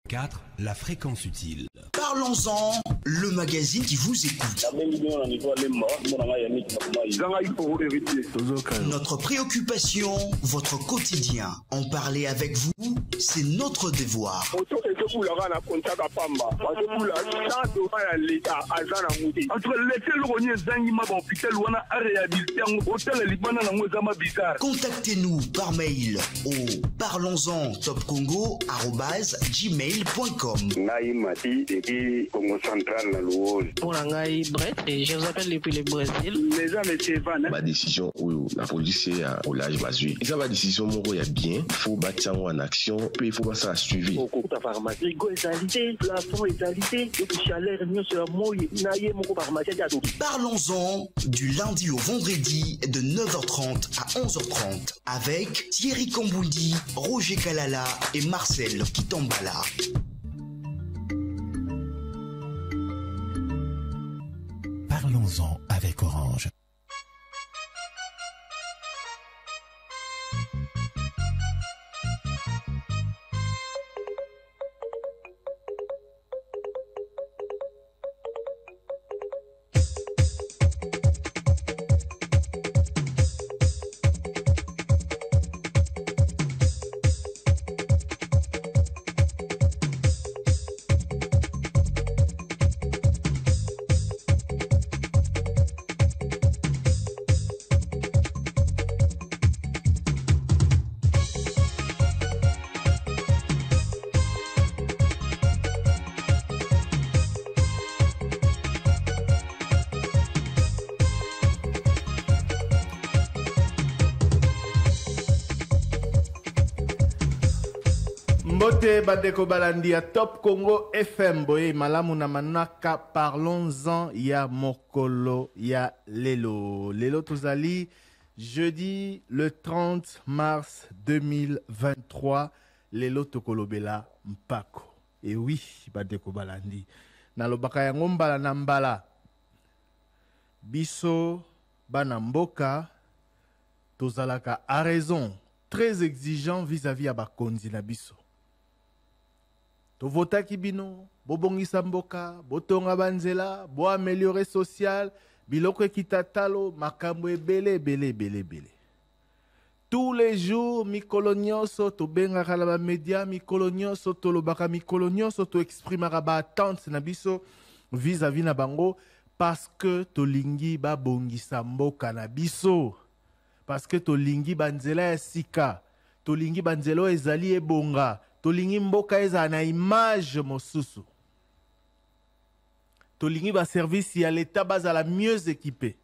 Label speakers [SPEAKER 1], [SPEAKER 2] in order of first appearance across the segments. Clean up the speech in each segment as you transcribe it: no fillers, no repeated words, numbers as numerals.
[SPEAKER 1] 4, la fréquence utile.
[SPEAKER 2] Parlons-en, le magazine qui vous écoute. Notre préoccupation, votre quotidien. En parler avec vous, c'est notre devoir. Contactez-nous par mail au parlonsentopcongo@gmail.com.
[SPEAKER 3] Congo Central na Louose.
[SPEAKER 4] Pour Nangai Brett, et je vous appelle depuis le Brésil.
[SPEAKER 3] Les gens de Sévan.
[SPEAKER 5] Ma décision où la police est au large basé. Et ça va décision mon il y a bien, il faut bâtir en action, puis il faut pas ça suivre.
[SPEAKER 4] Au cours de la pharmacie, go égalité, plafond égalité, et puis chaleur mieux sur la moye, naïe mon pharmacie à tout.
[SPEAKER 2] Parlons-en du lundi au vendredi de 9h30 à 11h30 avec Thierry Kamboundi, Roger Kalala et Marcel Kitambala.
[SPEAKER 1] Parlons-en avec Orange.
[SPEAKER 6] Mbote Badeko Balandi à Top Congo FM boye malamu na manaka. Parlons-en ya mokolo ya lelo tozali jeudi le 30 mars 2023 lelo tokolobela mpako. Et oui Badeko Balandi na lobaka ya ngombala na mbala biso bana mboka tozalaka à raison très exigeant vis-à-vis à bakonzi na biso. To vota kibino, bobongisa mboka, botonga banzela, bo améliorer social, biloko kitatalo, makambo bele. Tous les jours, mikolonioso, to bengaka la média, mikolonioso, to lobaka mikolonioso, to exprimera ba attente na biso vis-à-vis na bango, parce que to lingi ba bongisa mboka na biso. Parce que to lingi banzela ya sika, to lingi banzelo ezali ebonga. Tolingi mboka eza na image mosusu. Tolingi ba service ya l'État bazala mieux équipé.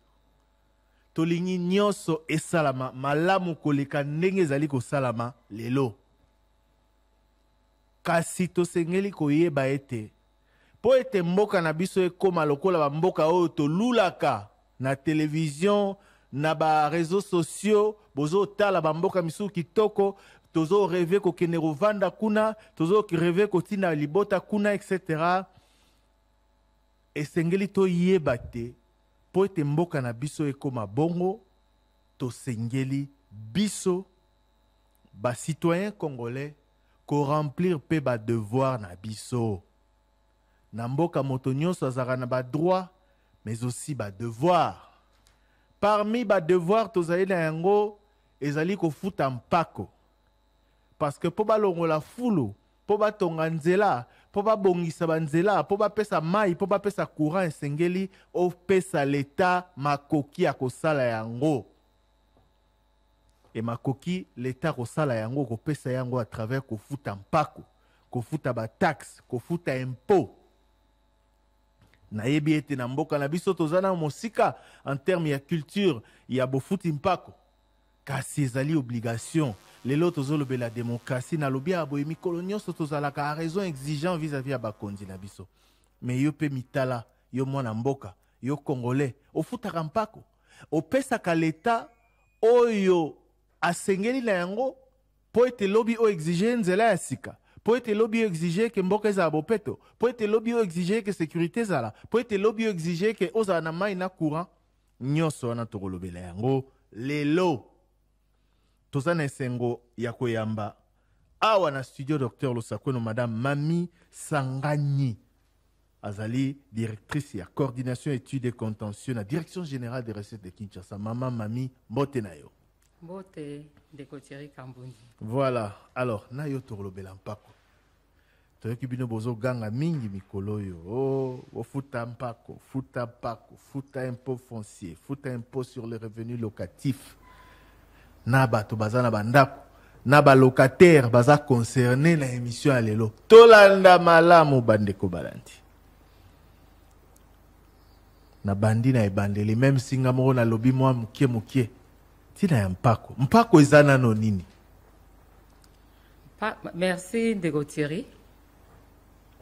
[SPEAKER 6] Tolingi nyonso esalama malamu koleka ndenge ezali ko salama lelo. Kasi tosengeli koyeba ete po ete mboka na biso ekoma lokola ba mboka oyo tolulaka na télévision na ba réseaux sociaux bozo tala ba mboka misu kitoko. Tozo rêvé ko kenero vanda kuna, tozo rêvé ko tina libota kuna, etc. Esengeli to yebate, po ete mboka na biso ekoma bongo, to sengeli biso, ba citoyen congolais, ko remplir pe ba devoir na biso. Na mboka moto nyonso azaka na ba droit, mais aussi ba devoir. Parmi ba devoir tozali na yango, ezali ko futa mpako. Parce que po ba longo la fulu, po ba tonga nzela, po ba bongisa banzela, po ba pesa mai, po ba pesa courant esengeli, o pesa l'État makoki ya kosala yango. Et makoki l'État kosala yango, ko pesa yango à travers ko futa mpako, ko futa ba taxe, ko futa impôt. Na yebi ete na mboka na biso tozana mosika en termes ya culture, ya bo futi mpako. Kasi ezali obligation. Lelo tozolobe la démocratie na lobi aboye mikolo nyonso tozalaka a raison exigeant vis-à-vis ya bakonzi na biso. Mais yo pe mitala, yo mwana mboka, yo congolais, ofutaka mpako. Opesaka l'État oyo asengeli na yango po ete lobi o exige nzela ya sika. Po ete lobi o exige ke mboka eza bopeto. Po ete lobi o exige ke sécurité zala. Po ete lobi o exige ke ozala na mai na courant. Nyonso wana tokolobela yango lelo. Tozana esengo ya koyamba awa na studio Dr Losakweno madame Mami Sangani azali directrice ya coordination études et contentieux na direction générale des recettes de Kinshasa. Maman Mami mbote na yo.
[SPEAKER 7] Mbote de Thierry Kambundi.
[SPEAKER 6] Voilà, alors na yo torlobela mpako toyoki bino bozo ganga mingi mikolo yo. Oh, futa mpako, futa mpako, futa impôt foncier, futa impôt sur les revenus locatifs. Na bato baza na bandako, na ba locataire baza concerné na émission ya lelo. Tolanda malamu bandeko balandi. Na bandi na ebandeli même singa moko na lobi mwa mukie tina ya mpako. Mpako ezana no nini?
[SPEAKER 7] Merci de Thierry.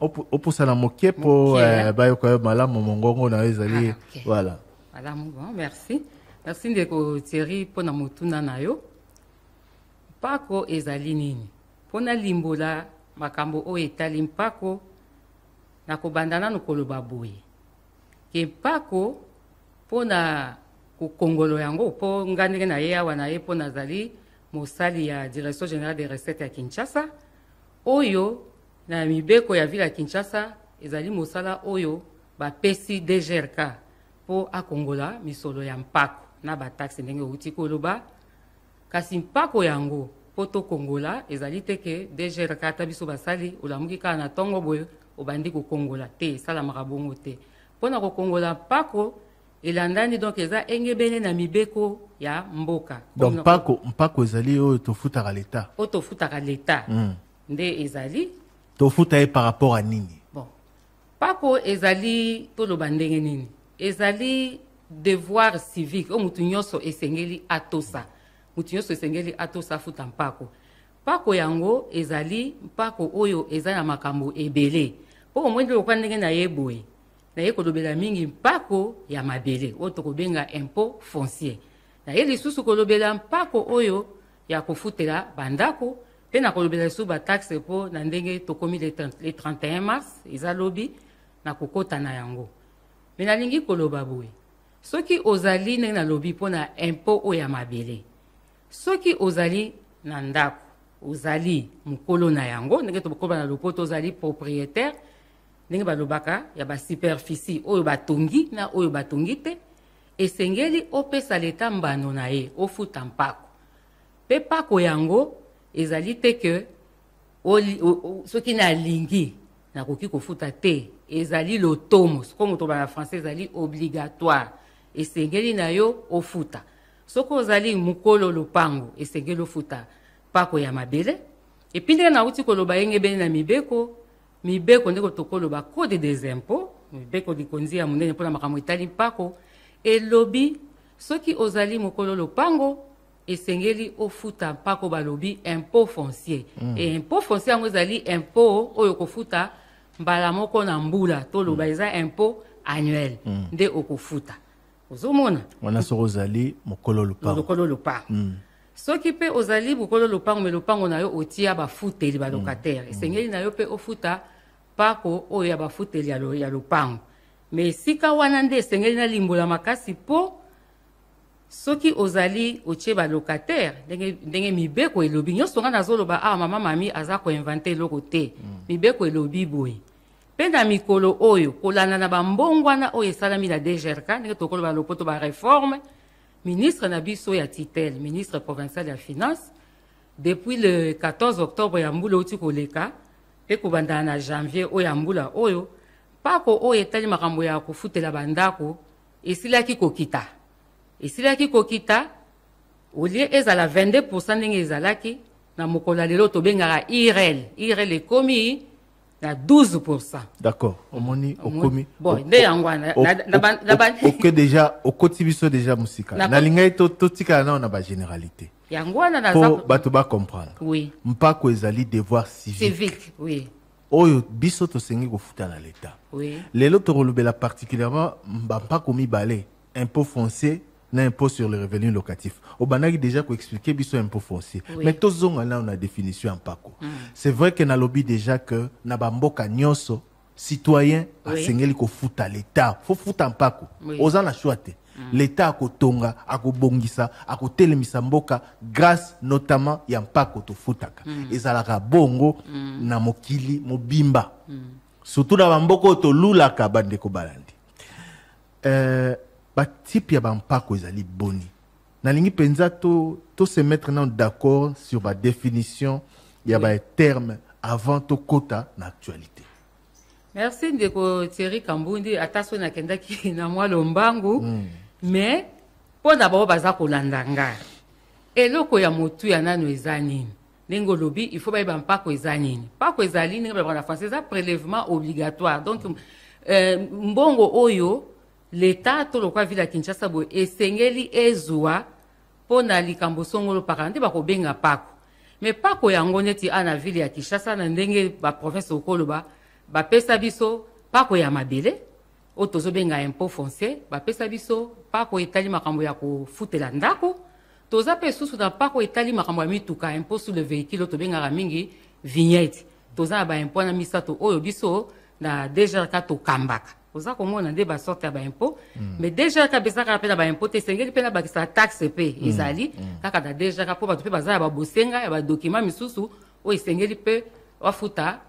[SPEAKER 6] Oposa na moke po bayo kwa malamu mongongo na ezali voilà.
[SPEAKER 7] Malamu bon, merci. Merci de Thierry pour na mutuna na yo. Mpako ezali nini? Pona limbola makambo o etali mpako na kobandana no koloba boye. Ke mpako pona kongolo yango po ngandenge na ye awa na ye pona zali mosali ya direction générale des recettes ya Kinshasa oyo na mibeko ya ville ya Kinshasa ezali mosala oyo bapesi DGRK po akongola misolo ya mpako na bataxe ndenge outi koloba kasi mpako yango po to kongola ezali teke DGRK ata biso basali olamuki kaka na ntongo boye obandi kokongola te esalamaka bongo te pona kokongola mpako elandani donc eza engebene na mibeko ya mboka.
[SPEAKER 6] Donc mpako ezali oyo tofutaka l'État.
[SPEAKER 7] O tofutaka l'État. Nde ezali
[SPEAKER 6] tofuta par rapport à nini?
[SPEAKER 7] Bon. Mpako ezali toloba ndenge nini? Ezali devoir civique o mutu nyonso esengeli atosa. Mutu nyonso esengeli atosa futa mpako. Mpako yango ezali mpako oyo eza na makambo ebele. Po omwende lokwa ndenge na yeboye. Na ye kolobela mingi mpako ya mabele o tokobenga impôt foncier. Na ye lisusu kolobela mpako oyo ya kofutela bandako pe na kolobela lisusu ba taxe po na ndenge tokomi le 31 mars eza lobi na kokota na yango. Me na lingi koloba boye. Soki ozali ndenge na lobi po na impôt oyo ya mabele. Soki ozali na ndako, ozali mukolo na yango ndenge tokoba na lopoto ozali propriétaire ndenge balobaka ya ba superficie oyo batongi na oyo batongi te esengeli opesa leta mbano na ye ofuta mpako pe mpako yango ezali te ke soki na lingi na koki kofuta te ezali lotomo comme to ba français ezali obligatoire esengeli na yo ofuta soko ozali mukolo lopango esengeli ofuta mpako ya mabele epindeka na uti koloba yenge bene na mibeko ndeko tokoloba code des impôts mibeko likonzi ya munene mpona makambo etali mpako elobi soki ozali mokolo lopango esengeli ofuta mpako balobi impôt foncier et impôt foncier yango ezali impôt oyo kofuta mbala moko na mbula toloba eza impôt annuel nde okofuta ozomona
[SPEAKER 6] wana soko ozali mokolo
[SPEAKER 7] lopango soki pe ozali bukolo lopango me lopango na yo otia bafuteli ba locataire esengeli na yo pe ofuta pako oyo ya bafuteli ya lopango me sika wana nde esengeli na limbola makasi po soki ozali otie ba locataire ndenge mibeko elobi nyonso nga nazoloba mama mami aza koinvente eloko te mibeko elobi boye pe na mikolo oyo kolanda na bambongwana oyo esalami na DGRK ndenge tokoloba lopoto ba réforme ministre Nabiso ya titel, ministre provincial ya finance, depuis le 14 octobre ya mbula uti koleka, pe kubanda na janvier o ya mbula oyo, pako o etali makambo ya kufutela bandako, esilaki kokita. Esilaki kokita, olie ezala 22% ndenge ezalaki, na mokola lelo tobengaka IRL. IRL ekomi na 12%.
[SPEAKER 6] D'accord. Omoni okomi.
[SPEAKER 7] Bon, nde yangwana.
[SPEAKER 6] Ok déjà, okoti biso déjà musika. Na linga to tika na ba généralité.
[SPEAKER 7] Yangwana na
[SPEAKER 6] po bato ba comprendre.
[SPEAKER 7] Oui.
[SPEAKER 6] Mpako ezali devoir civique.
[SPEAKER 7] Civique, oui.
[SPEAKER 6] Oyo biso to sengi ko futa na l'état.
[SPEAKER 7] Oui.
[SPEAKER 6] Lelo to rolobela particulièrement mpako mibale, impôt foncier na impôt sur le revenu locatif. Obanaki déjà ko expliquer biso impôt foncier.
[SPEAKER 7] Oui.
[SPEAKER 6] Mais tozonga na on a définition en pako. C'est vrai que na lobby déjà que na bamboka nyonso citoyen
[SPEAKER 7] Oui.
[SPEAKER 6] asengeli kofuta l'état faut futa mpako
[SPEAKER 7] Oui.
[SPEAKER 6] oza na choix te l'état akotonga akobongisa akotelemisa mboka grâce notamment ya mpako tofutaka ezalaka bongo na mokili mobimba surtout na bamboka oyo tolulaka bandeko balandi batipe ya bampako ezali boni nalingi mpenza to se mettre na d'accord sur badéfinition ya baterme avant tokota na actualité.
[SPEAKER 7] Merci ndeko Thierry Kambundi ata so nakendaki na mwa lombangu mais mpo na bao baza kolanda nga eloko ya motu ya nano eza nini ndenge olobi il faut bayeba mpako eza nini mpako ezali ndenge balobaka na français eza prélèvement obligatoire donc mbongo oyo l'état to lokwa ville ya Kinshasa boye esengeli ezwa mpo na likambo songolo paka nde bakobenga pako mais pako yango neti ana ville ya Kinshasa na ndenge baprovince okoloba bapesa biso pako ya mabele o tozobenga impôt foncier bapesa biso pako etali makambo ya kofutela ndako toza pe susu na pako etali makambo ya mituka impôt sur le véhicule tobengaka mingi vignette toza na baimpôt na misato oyo biso na DGRK tokambaka oza komona nde basorte ya baimpôt mais DGRK besaka mpe na baimpôt te esengeli mpe na bakisa taxe mpe ezali kaka na DGRK mpo bato mpe baza ya babosenga ya badokima misusu oyo esengeli mpe wafuta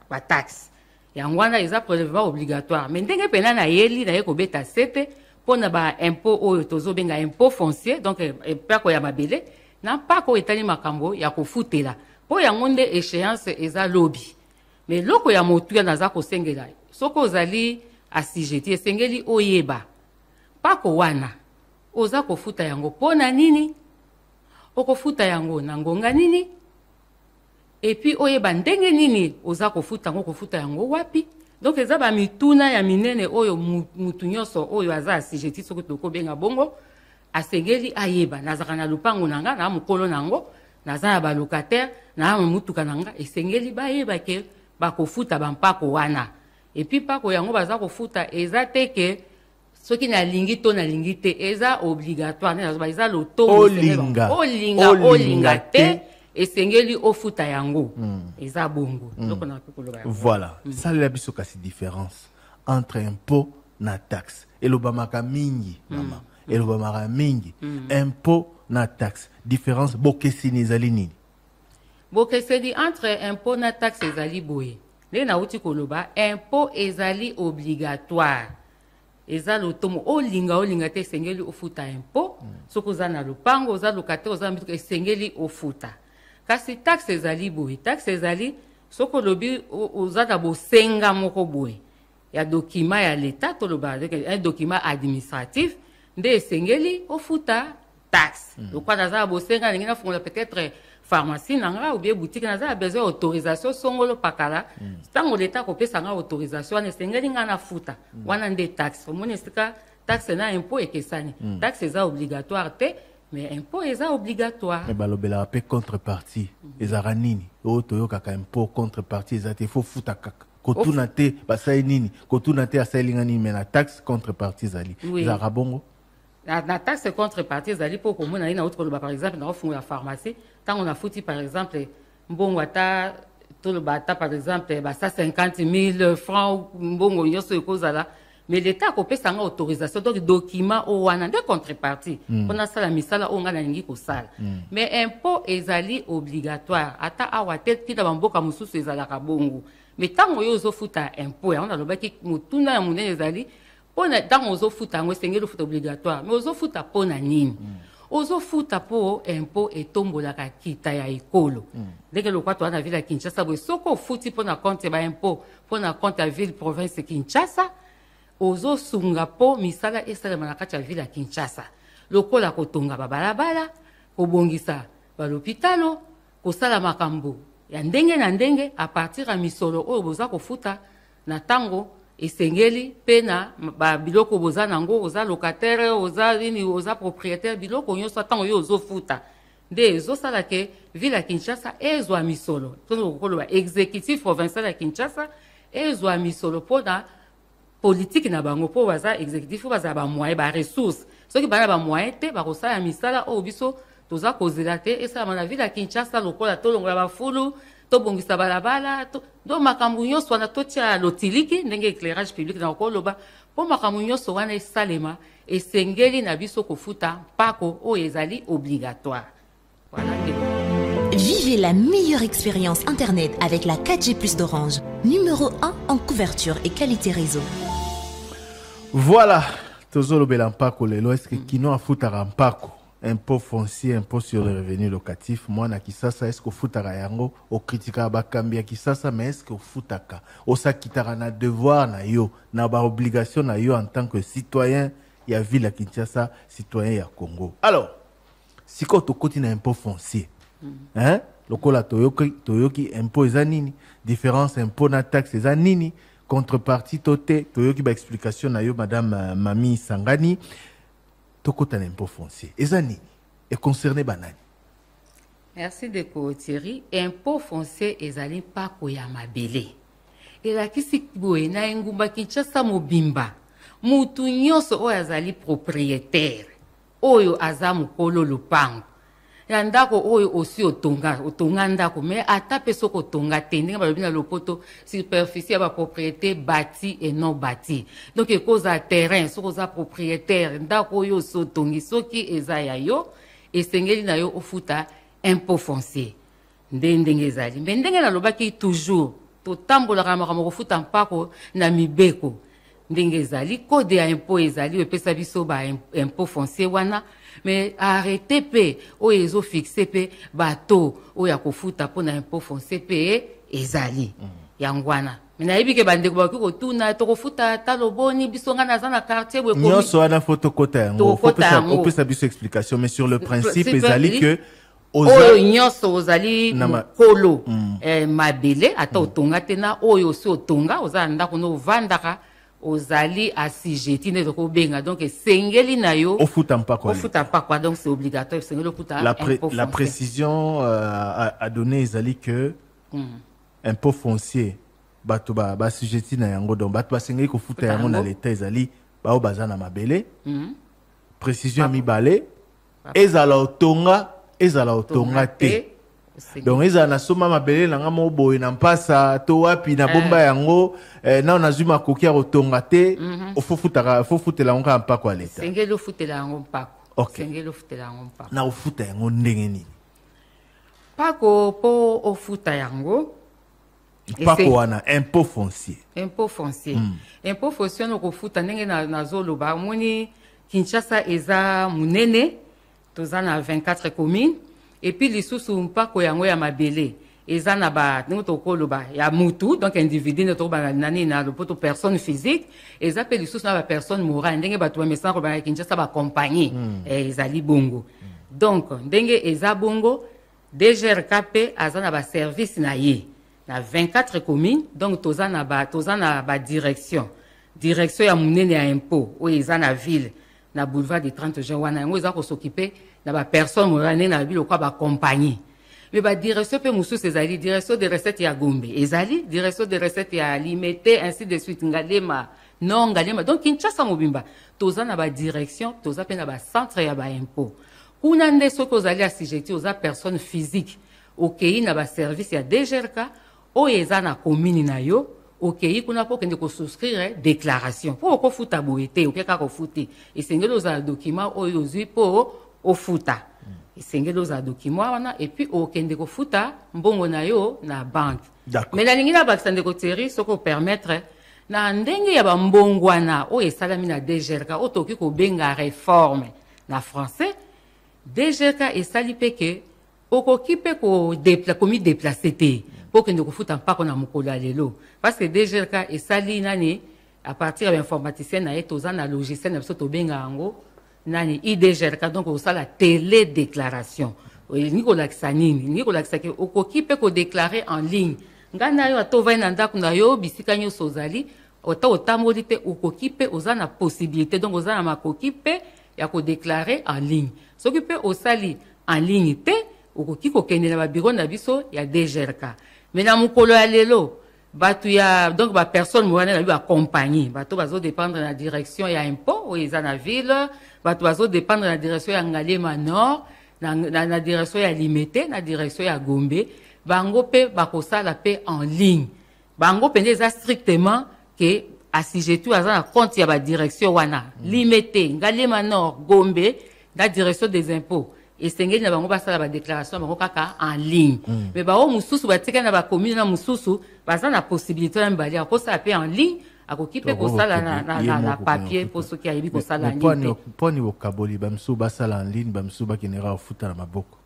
[SPEAKER 7] bataxe yango wana eza prélèvement obligatoire mais ndenge pena na yeli na ye kobeta sete mpona baimpôt oyo tozobenga impôt foncier donc mpako ya mabele na mpako etali makambo ya kofutela mpo yango nde échéance eza lobi mais loko ya motuya naza kosengela soki ozali assujetti esengeli oyeba mpako wana oza kofuta yango mpo na nini okofuta yango na ngonga nini epuis oyeba ndenge nini oza kofuta yango wapi donc eza bamituna ya minene oyo mutu nyonso oyo aza assujetti soki tokobenga bongo asengeli ayeba nazaka na lupango na nga na mokolo nango naza na balocataire na mutuka na nga esengeli bayeba ke bakofuta bampako wana epuis mpako yango baza kofuta eza te ke soki nalingi to nalingi te eza obligatoire eza loto olinga te esengeli ofuta yango eza bongo
[SPEAKER 6] voilà salela biso kasi différence entre impôt na taxe elobamaka mingi mama elobamaka mingi impôt na taxe différence bokesini ezali nini
[SPEAKER 7] bokeseni entre impôt na taxe ezali boye ndenge nauti koloba impôt ezali obligatoire eza lotomo olinga te esengeli ofuta impôt soki oza na lopango oza locataire oza mituka esengeli ofuta kasi taxe ezali boye taxe ezali soki olobi oza na bosenga moko boye ya document ya l'état toloba un document administratif nde esengeli ofuta taxe lokwa naza na bosenga ndenge nafungola peut-être pharmacie nanga ou bien boutique naza na besoin autorisation songolo pakala ntango l'état kopesa nga autorisation wana esengeli nga na futa wana nde taxe omoni esika taxe na impôt ekesani taxe eza obligatoire te mais impôt eza obligatoire
[SPEAKER 6] mais balobelaka mpe contrepartie ezaka nini oyo toyokaka impôt contrepartie eza te fo futa kaka kotuna te basali nini kotuna te asalinga nini mais na taxe contrepartie ezali ezalaka bongo
[SPEAKER 7] na taxe contrepartie ezali mpo komona ye na autre koloba par exemple nakofungola pharmacie ntango nafuti par exemple mbongo ata toloba ata par exemple basa 50 000 francs mbongo nyonso ekozala mais l'état akopesa nga autorisation donc document o wana nde contrepartie mpona asala misala oyo nga nalingi kosala mais impôt ezali obligatoire ata awa te tina bamboka mosusu ezalaka bongo mais ntango oyo ozofuta impôt yango nalobaki motuna ya monene ezali mpona ntango ozofuta yango esengeli ofuta obligatoire mais ozofuta mpo na nini ozofuta mpo impôt etombolaka kita ya ekolo ndenge lokwa toza na ville ya Kinshasa boye soki ofuti mpo na compte ya baimpôt mpo na compte ya ville province Kinshasa ozosunga mpo misala esalema na kati ya ville ya Kinshasa lokola kotonga babalabala kobongisa balopitalo kosala makambo ya ndenge na ndenge a partir ya misolo oyo boza kofuta na ntango esengeli mpe na biloko boza nango oza locataire oza nini oza propriétaire biloko nyonso ntango oyo ozofuta nde ezosala ke ville ya Kinshasa ezwa misolo tongo kokoloba exécutif provincial ya Kinshasa ezwa misolo mpo na politique na bango mpo baza exécutif oyo bazala bamoyen baressource soki bana bamoyen te bakosala misala oyo biso toza kozela te esalama na ville ya Kinshasa lokola tolongola bafulu tobongisa balabala do makambo nyonso wana totia lotiliki ndenge éclairage public na okoloba po makambo nyonso wana esalema esengeli na biso kofuta mpako oyo ezali obligatoire. Voilà.
[SPEAKER 8] Vivez la meilleure expérience Internet avec la 4G+ d'Orange, numéro 1 en couverture et qualité réseau.
[SPEAKER 6] Voilà, tozolobela mpako lelo, est-ce que kino afutaka mpako impôt foncier, impôt sur le revenu locatif, moi na kisasa est-ce que futaka yango o kritika bakambi ya kisasa, mais est-ce que futaka osakitaka na devoir na yo na ba obligation na yo en tant que citoyen ya ville ya Kinshasa, citoyen ya Congo. Alors, siko tokoti na impôt foncier. Hein? Lokola toyoki impôt eza nini, différence impôt na taxe eza nini, contrepartie tote toyoki ba explication na yo madame Mami Sangani. Tokota na impôt foncier eza nini et concerné banani?
[SPEAKER 7] Merci de Thierry. Impôt foncier ezali mpako ya mabele elakisi boye na engumba Kinshasa mobimba mutu nyonso oyo azali propriétaire oyo aza mokolo lopango ya ndako oyo osi otonga ndako mais ata pe soko tonga te ndenge balobi na lopoto superficie ya bapropriété bâti et non bâti, donc ekoza terrain soko oza propriétaire ndako oyo osi otongi soki eza ya yo esengeli na yo ofuta impôt foncier ndenge ezali. Mais ndenge nalobaki toujours totambolaka makambo kofuta mpako na mibeko ndenge ezali code ya impôt ezali epesa biso ba impôt foncier wana, mais arrêté pe oyo ezo fixé pe bato oyo akofuta pona impôt foncier pe ezali yango wana. Mais nayebi ke bandeko bakoki kotuna tokofuta taloboni biso nga naza na quartier bwe komi
[SPEAKER 6] nyonso wana photokota yango opesa biso explication, mais sur le principe ezali que
[SPEAKER 7] oyo nyonso ozali mokolo mabele ata otonga te na oyo osi otonga oza ndako no ovandaka ozali assujetti ne ko benga, donc sengeli na yo
[SPEAKER 6] ofuta mpako
[SPEAKER 7] donc c'est obligatoire sengeli ofuta
[SPEAKER 6] la précision a donné ezali que impôt foncier bato ba assujetti na yango, donc bato basengeli kofuta yango na l'état ezali bao baza na mabele précision mibale ezala otonga te. Donc eza na soma mabele na ngamo boye na mpasa to wapi na bomba yango na na zuma kokia otonga te ofufutela ngo mpako aleta
[SPEAKER 7] sengeli ofutela ngo mpako
[SPEAKER 6] sengeli ofutela ngo mpako na ofuta yango ndenge nini
[SPEAKER 7] pako po ofuta yango
[SPEAKER 6] mpako wana impôt foncier
[SPEAKER 7] impôt foncier no kofuta ndenge na zoloba moni Kinshasa eza munene toza na 24 communes. Et puis les sous mpako yango ya mabele eza na ba ndenge tokoloba ya mutu, donc individu ne to ba nani na lopoto personne physique eza pe les sous na ba personne morale ndenge bato bamesa ko ba Kinshasa ba compagnie ezali bongo. Donc ndenge eza bongo DGRKP aza na ba service na ye na 24 communes, donc toza na ba direction ya munene ya impôt o eza na ville na boulevard du 30 juin wana yango eza ko s'occuper na ba personne morane na bilo kwa ba compagnie. Mais ba direction pe musu ezali direction de recettes ya Gombe ezali direction de recettes ya Limité ainsi de suite Ngalema non Ngalema, donc Kinshasa mobimba toza na ba direction toza pe na ba centre ya ba impôt kuna nde soko ozali assujetti oza personne physique okei na ba service ya DGRK o eza na commune na yo okei kuna po kende ko souscrire déclaration po ko futa boete okeka ko futi esengeli oza document oyo zui po ofuta esengeli oza document wana et puis okende ko futa mbongo na yo na banque. Mais la lingi na bakisa ndeko Thierry soko permettre na ndenge ya bambongo wana o esalami na DGRK o toki ko benga réforme na français DGRK esali peke okoki pe ko komi déplacer te po kende ko futa mpako na mokolo lelo parce que DGRK esali nani à partir de l'informaticien na etoza na logiciel na biso to benga yango nani IDGRK, donc au la télédéclaration niko lakisa nini niko lakisa ke okoki pe ko déclarer en ligne ngana yo atovai na ndako na yo bisika nyonso ozali otamoli te okoki pe oza na possibilité, donc oza na makoki pe ya ko déclarer en ligne soki pe osali en ligne te okoki kokende na ba bureau na biso ya DGRK. Mais na mokolo ya lelo batu ya donc ba personne morale na ba compagnie bato bazo dépendre na direction ya impôt o eza na ville bato bazo dépendre na direction ya Ngalema Nord na direction ya Limité na direction ya Gombe bango pe bakosala pe en ligne bango pende eza strictement que assujetti aza na compte ya ba direction wana limité Ngalema Nord Gombe la direction des impôts et sengeli na bango basala ba déclaration bango kaka en ligne mais bao mususu batika na ba commune na mususu baza na possibilité na mbali akosala pe en ligne akoki pe kosala na papier pour ceux qui ayebi kosala en ligne
[SPEAKER 6] poni bokaboli bamsu basala en ligne bamsu bakinera ofuta na maboko.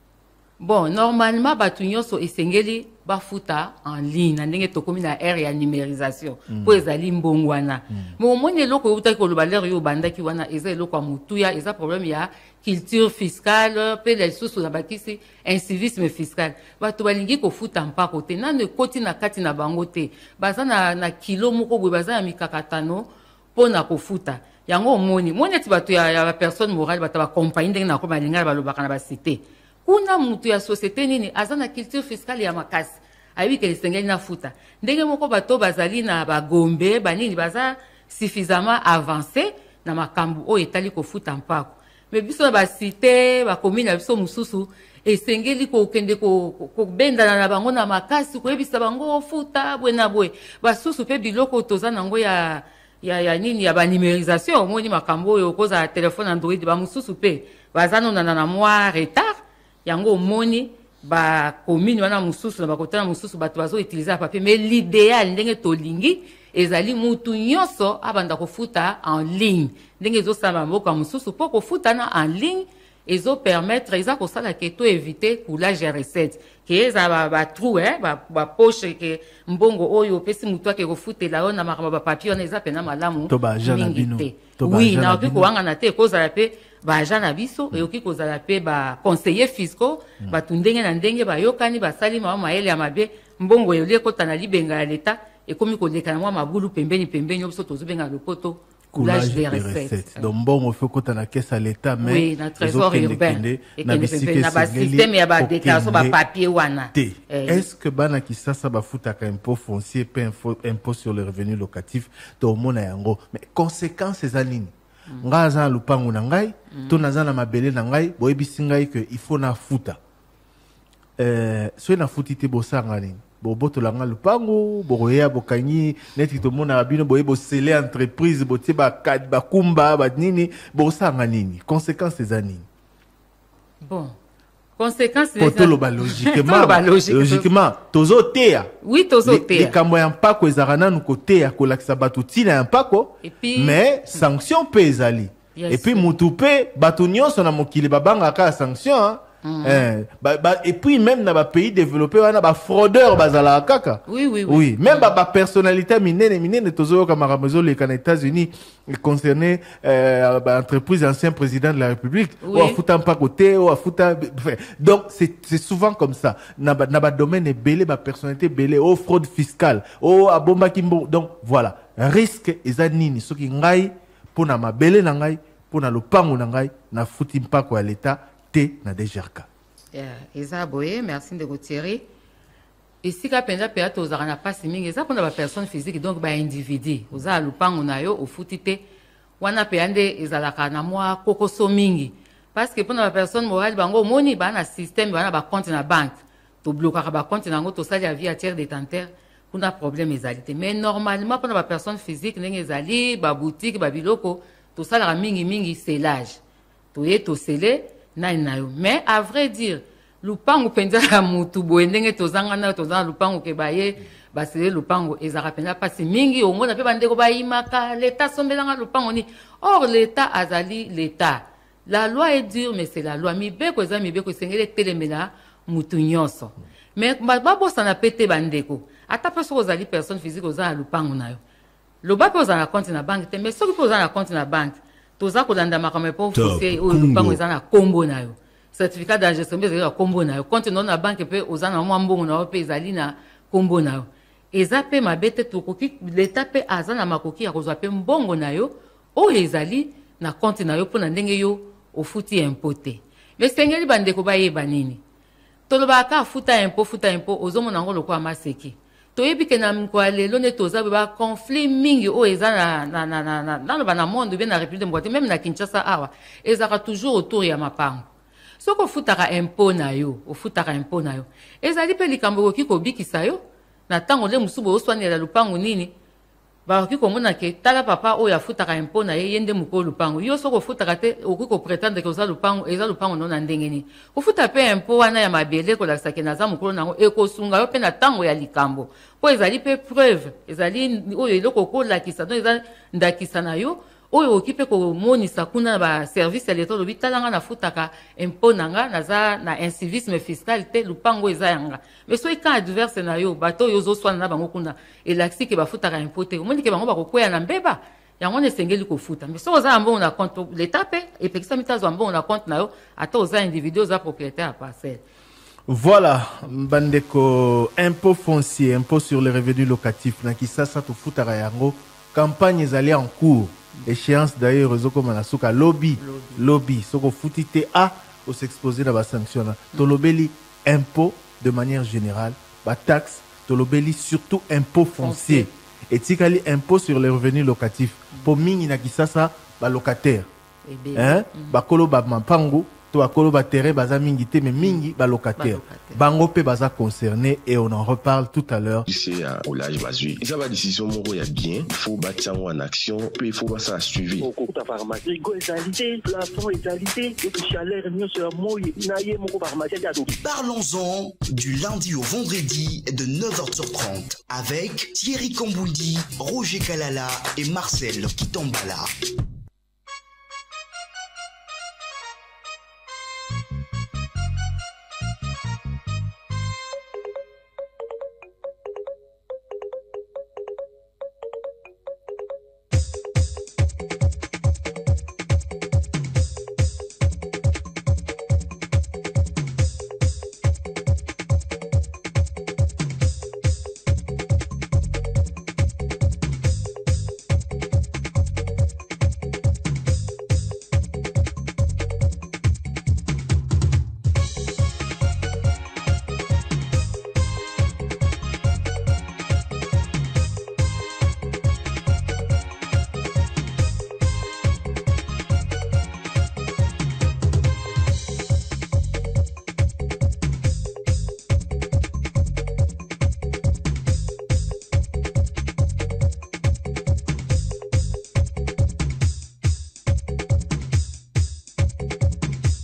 [SPEAKER 7] Bon, normalement, batu nyonso esengeli bafuta en ligne, na ndenge tokomi na ère ya numérisation, po ezali mbongwana. Mais au moins eloko uta ko lobaler yo bandaki wana eza eloko ya mutuya, eza problème ya culture fiscale, pe les sous na bakisi incivisme fiscal. Batu balingi ko futa mpako te, na ne koti na kati na bango te. Baza na kilo moko boye baza ya mikakatano po na ko futa. Yango moni ti batu ya personne morale bata ba compagnie ndenge na ko balinga balobaka na ba cité. Kuna mutu ya société nini azana culture fiscale ya makasi ayebi ke esengeli na futa ndenge moko bato bazali na bagombe banini baza suffisamment avancé na makambo oyo etali kofuta mpako mais biso na basite bakomini na biso mosusu esengeli kokende kobendana na bango na makasi koyebisa bango ofuta bwe na bwe basusu mpe biloko toza nango ya nini ya banumérisation omoni makambo oyo okozala telefone android bamosusu mpe baza nonana na mwa retard yango moni ba commune wana mususu na bakotana mususu bato bazo utiliser papier mais l'idéal ndenge tolingi ezali mutu nyonso abanda kofuta en ligne ndenge ezosala mboka mususu po kofuta na en ligne ezo permettre eza kosala ke to éviter coulage ya recette ke eza ba trou ba poche ke mbongo oyo pesi mutu ake kofutela ona makamba ba papier on eza pena malamu
[SPEAKER 6] to ba jana bino
[SPEAKER 7] oui na ko wanga na te kozala pe ba jana biso e oki kozala pe ba conseiller fiscaux batu ndenge na ndenge bayokani basali mama ele ya mabe mbongo yo lekota na libenga ya leta e komi koleka na mwa mabulu pembeni biso tozobenga lopoto coulage des recettes.
[SPEAKER 6] Donc bon, il faut qu'on ait caisse à l'État, mais
[SPEAKER 7] oui, na trésor urbain et na ba système ya ba déclaration ba papier wana.
[SPEAKER 6] Est-ce que bana ki ça ba futa ka impôt foncier pe impôt sur le revenu locatif to mona yango mais conséquences za nini? Nga za lupangu na ngai to naza na mabele na ngai boyebisi ngai que il faut na futa. So na futite bosanga nini? Boboto langa lupangu boya bokanyi neti to mona bino boye bo sceller entreprise botie ba kad ba kumba ba nini bosanga nini conséquences za nini
[SPEAKER 7] bon conséquences
[SPEAKER 6] poto lo ba logiquement tozo tea
[SPEAKER 7] oui tozo tea
[SPEAKER 6] likambo ya mpako ezaka nanu kotea kolakisa bato tina ya mpako mais sanction pe ezali et puis mutu pe bato nyonso na mokili babangaka sanction et puis même dans les pays développés on a des fraudeurs bazala kaka oui même ba personnalité minene tozo comme Ramazo les États-Unis concerné entreprise ancien président de la République ou afuta pas côté ou afuta donc c'est souvent comme ça na ba domaine belé ba personnalité belé au fraude fiscale au abomba kimbo donc voilà risque ezanini soki ngai pona mabele na ngai pona lopango na ngai na futi mpako ya l'état T na dejerka.
[SPEAKER 7] Eza boye, merci de retirer. Ici, quand on a payé aux arana pas si mingi, ça pour la personne physique donc ba individu. Aux a lupango na yo au futite, wana payande ezalaka na moi kokoso mingi. Parce que pour la personne morale bango moni ba na système ba na ba compte na banque. To bloquer ba compte na ngo to sali à via tiers détenteur. Kuna problème ezalité. Mais normalement pour la personne physique ndenge ezali ba boutique ba biloko to sala mingi c'est l'âge. To ye to sele mais à vrai dire lupango penza la mutu boendenge tozanga na tozanga lupango ke baye basele lupango ezara penza pasi mingi au mona pe bandeko bayimaka l'état sombelanga lupango ni or l'état azali l'état la loi est dure mais c'est la loi mibeko eza mibeko sengele telemela mutu nyonso mais babosa na pete bandeko ata pe so ozali personne physique ozala lupango na yo loba pe ozala compte na banque mais soki pe ozala compte na banque toza kolanda makambo po foncier o lupango ezana kombo na yo certificat d'enregistrement ezana kombo na yo compte non na banque pe ozana mwa mbongo na yo pe ezali na kombo na yo eza pe mabete tokoki l'état pe azana makoki ya kozwa pe mbongo na yo o ezali na compte na yo pona ndenge yo ofuti impoté mais sengeli bandeko bayeba nini tolobaka futa impôt ozomona ngo lokwa maseki toyebi ke na mko lelo ne toza ba conflit mingi o eza na monde bien na République démocratique même na Kinshasa awa ezaka toujours autour ya mapango soko futaka impôt na yo ofutaka impôt na yo ezali pe likambo koki kobikisa yo na tango le musubo oswanela lupango nini bakoki komona ke tala papa oyo afutaka impôt na ye yende mukolo lupango yo soko futaka te okoki kopretendre ke oza lupango eza lupango no na ndenge nini ofuta pe impôt wana ya mabele kolakisa ke naza mukolo nango ekosunga yo pe na tango ya likambo po ezali pe preuve ezali oyo eloko kolakisa donc eza ndakisa na yo oyo okipe komonisa kuna ba service ya l'État lobi talanga na futaka impôt nanga naza na incivisme fiscal te lupango eza yanga mais so ka adverse na yo bato yo zo swana na bango kuna elaksi ke ba futaka impôt te omoni ke bango bakokwea na mbeba yango ne sengeli ko futa mais so oza mbongo na compte l'État pe et pekisa mitazo mbongo na compte na yo ata oza individu oza propriétaire à parcelle.
[SPEAKER 6] Voilà, bandeko impôt foncier, impôt sur les revenus locatifs na kisasa to futaka yango campagne ezali en cours. Échéance d'ailleurs comme Manasuka lobby soko futite a au s'exposer dans la sanction tolobeli impôt de manière générale ba taxe tolobeli surtout impôt foncier et tikali impôt sur les revenus locatifs pour mingi na kisasa ba locataire hein ba kolo ba mampango to akolo ba terre baza mingi te mais mingi ba locataire bango pe baza concerné et on en reparle tout à l'heure.
[SPEAKER 5] C'est à Olage Bazui. Ça va décision moro ya bien, faut bâtir en action, puis il faut pas ça suivi.
[SPEAKER 4] Okuta pharmacie, go égalité, plafond égalité, et puis chaleur mieux sur moi, naie mon pharmacie gado.
[SPEAKER 2] Parlons-en du lundi au vendredi de 9h30 avec Thierry Kombundi, Roger Kalala et Marcel Kitambala.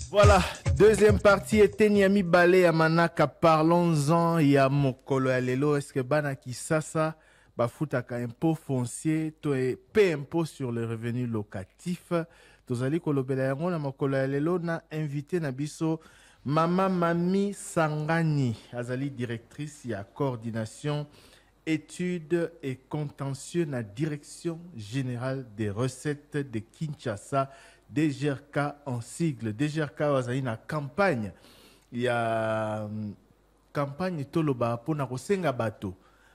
[SPEAKER 6] Voilà, deuxième partie était Niami Balé à Manaka. Parlons-en, il y a Mokolo Alelo. Est-ce que Banaki Sasa, Bafutaka impôt foncier, paie impôt sur les revenus locatifs. Tozali Kolobela Yango na Mokolo Alelo na invité Nabiso Mama Mami Sangani, Azali directrice, il y a coordination, études et contentieux na direction générale des recettes de Kinshasa. DGRK en sigle. DGRK wazali na campagne. Il y a campagne toloba pona kosenga bato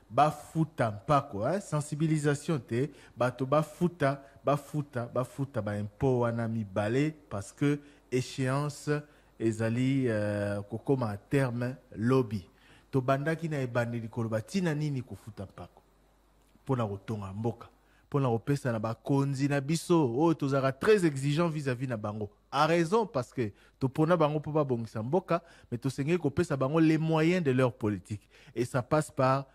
[SPEAKER 6] bafuta mpako sensibilisation te bato bafuta ba impôt wana mibale parce que échéance ezali kokoma à terme lobby to bandaki na ebandeli koloba tina nini kofuta mpako pona kotonga mboka pour la repesa na ba konzi na biso oh tozara très exigeant vis-à-vis na bango a raison parce que to pona bango po ba bongisa mboka mais to sengeli ko pesa bango les moyens de leur politique et ça passe par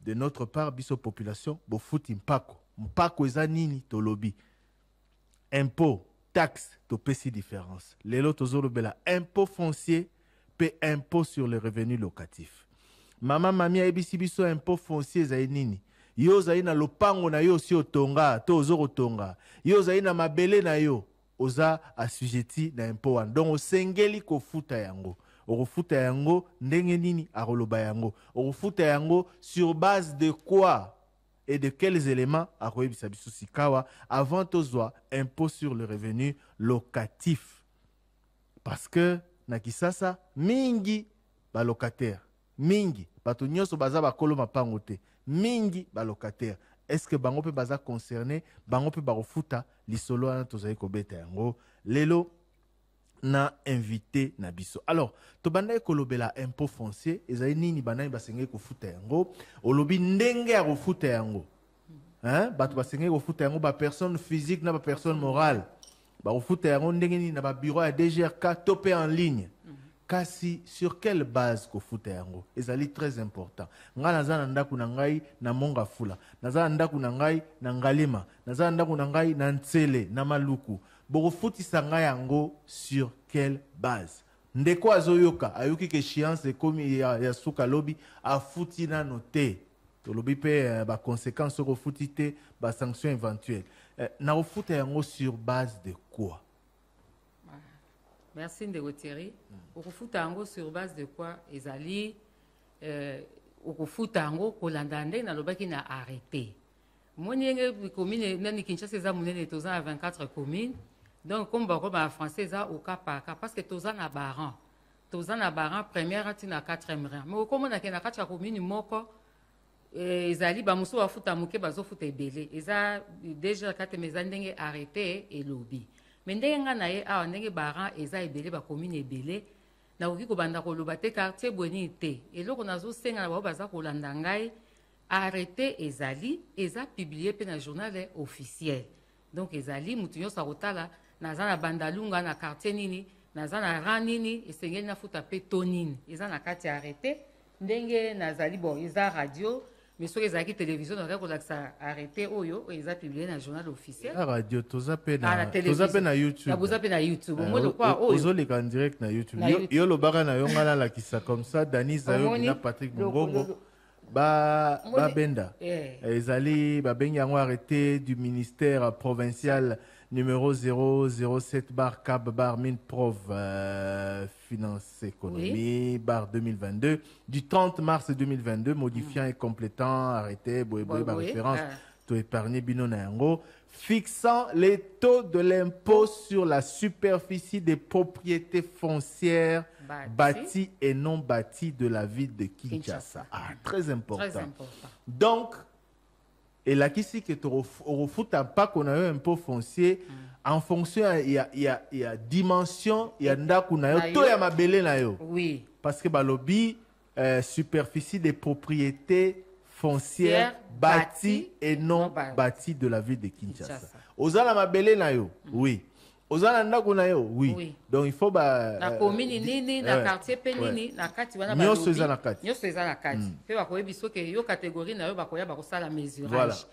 [SPEAKER 6] de notre part biso population bo futi mpako eza nini to lobby impôt taxe to pesi différence lelo tozolo bela impôt foncier pe impôt sur les revenus locatifs mama mami ebisi biso impôt foncier za nini yo zai na lopango na yo si otonga to ozoro tonga yo zai na mabele na yo oza assujetti na impôt wan donc osengeli kofuta yango okofuta yango ndenge nini akoloba yango okofuta yango sur base de quoi et de quels éléments akoyebisa biso sikawa avant tozwa impôt sur le revenu locatif parce que na kisasa mingi ba locataire mingi bato nyonso baza bakolo mapango te mingi ba locataire est-ce que bango pe baza concerné bango pe bakofuta lisolo ana tozali kobeta yango lelo na invité na biso alors to banda kolobela impôt foncier ezali nini banayi basengeli kofuta yango olobi ndenge ya kofuta yango hein bato basengeli kofuta yango ba personne physique na ba personne morale bakofuta yango ndenge nini na babureau ya DGRK to pe en ligne. Kasi sur quelle base kofuta yango ezali très important. Nga naza na ndako na ngai na Mongafula, naza na ndako na ngai na Ngalema, naza na ndako na ngai na Ntsele na Maluku. Bokofutisa ngai yango sur quelle base? Ndeko azoyoka ayoki ke échéance ekomi ya suka lobi afuti na noté. Tolobi pe ba conséquences ko futi te, ba sanctions éventuelles. Na ofuta yango sur base de quoi?
[SPEAKER 7] Merci de retirer. Okufuta yango sur base de quoi? Ezali okufuta yango kolanda nde na lobaki na arrêté. Monienge commune nani Kinshasa eza munene toza na 24 communes. Donc comme bako ba français eza au cas par cas parce que toza na baran. Toza na baran première ati na 4e rang. Mais comme na kena kati ya commune moko ezali ba muso bafuta muke bazofuta ebele. Eza déjà kate meza ndenge arrêté et lobby. Mais ndenge nga na ye awa ndenge baran eza ebele ba commune ebele na oki ko banda ko loba te quartier boni te eloko nazo senga na ba baza ko landa ngai arrêté ezali eza publié pe na journal officiel. Donc ezali mutu nyonso akotala naza na bandalunga na quartier nini naza na rang nini esengeli na futa pe to nini eza na kati arrêté ndenge nazali bon eza radio mais soki ezalaki télévision naza kolakisa arrêté oyo eza publié na journal officiel.
[SPEAKER 6] Radio toza pe na YouTube.
[SPEAKER 7] Toza pe na YouTube. Omo kwa oyo
[SPEAKER 6] ozoleka en direct na YouTube. Yo lobaka na yo ngala la kisa comme ça Dani Zayo na Patrick Mongongo. Ba benda ezali ba bengi yango arrêté du ministère provincial numéro 007 bar Cap bar Minprov finance économie bar 2022 du 30 mars 2022 modifiant et complétant arrêté par référence to épargner bino na yango fixant les taux de l'impôt sur la superficie des propriétés foncières bâties et non bâties de la ville de Kinshasa. Ah, très important.
[SPEAKER 7] Très important.
[SPEAKER 6] Donc, et là, qui que tu refoutes pas qu'on a eu un impôt foncier en fonction, il y a dimension, il y a ndakunayo, tout ya mabele na yo.
[SPEAKER 7] Oui.
[SPEAKER 6] Parce que lobby superficie des propriétés foncières bâties et non bâties de la ville de Kinshasa. Ozala mabele na yo, oui. Ozala ndako na yo, oui. Donc il faut
[SPEAKER 7] na commune nini na quartier pe nini na kati wana ba
[SPEAKER 6] nyoso eza na kati.
[SPEAKER 7] Nyoso eza na kati. Pe bakoyebi soke yo catégorie na yo bakoya bakosala mesurage.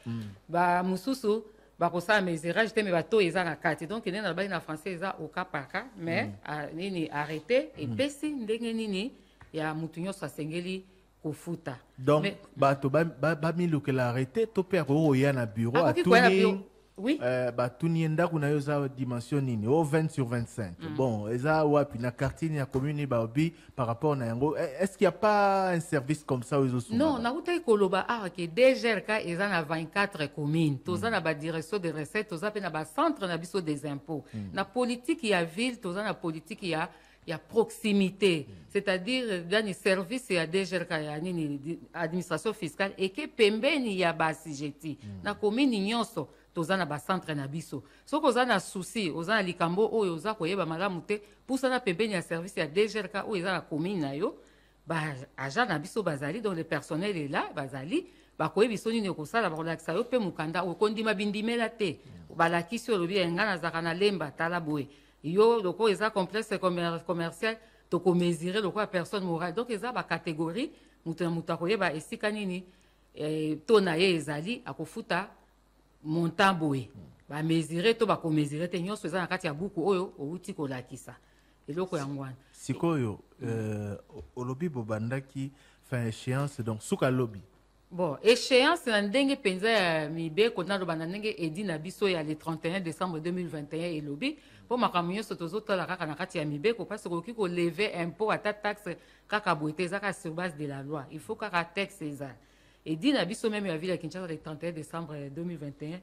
[SPEAKER 7] Ba mususu bakosala mesurage te me bato eza na kati. Donc nene na ba na français eza au cas par cas mais nini arrêté et pesi ndenge nini ya mutu nyoso asengeli kofuta.
[SPEAKER 6] Donc bato ba milukela arrêté to pe ko ya na bureau à tout.
[SPEAKER 7] Oui.
[SPEAKER 6] Batuni ndako na yo za dimension nini au 20 sur 25. Bon, eza wapi na quartier na commune baobi par rapport na yango. Est-ce qu'il y a pas un service comme ça aux autres?
[SPEAKER 7] Non, na uta koloba que DGRK eza na 24 communes. Toza na ba direction de recettes, toza pe na ba centre na biso des impôts. Na politique ya ville, toza na politique ya proximité, c'est-à-dire dans les services ya DGRK ya nini administration fiscale et que pembeni ya ba CGT. Na commune nyonso toza na ba centre na biso. Soko oza na souci, oza na likambo oyo oza koyeba malamu te, pousa na pembeni ya service ya DGRK oyo eza na commune na yo, ba agent na biso bazali donc le personnel est là, bazali ba koyebi so nini okosala ba kolakisa yo pe mukanda okondima bindimela te. Balakisi olobi enga na zaka na lemba tala boye. Yo loko eza complexe commercial to ko mesurer loko personne morale. Donc eza ba catégorie mutu na mutu koyeba esika nini to na ye ezali akofuta montant boye ba mesurer to ba ko mesurer te nyonso eza na kati ya buku oyo outi ko lakisa eloko yango wana
[SPEAKER 6] sikoyo olobi bobandaki fin échéance donc suka lobi
[SPEAKER 7] bon échéance na ndenge penza ya mibeko na lobanda ndenge edi na biso ya le 31 décembre 2021 elobi po makambo nyonso tozotola kaka na kati ya mibeko parce que okoki ko lever impôt ata taxe kaka boye te ezaka sur base de la loi il faut kaka texte eza et dit na biso même la ville de Kinshasa le 31 décembre 2021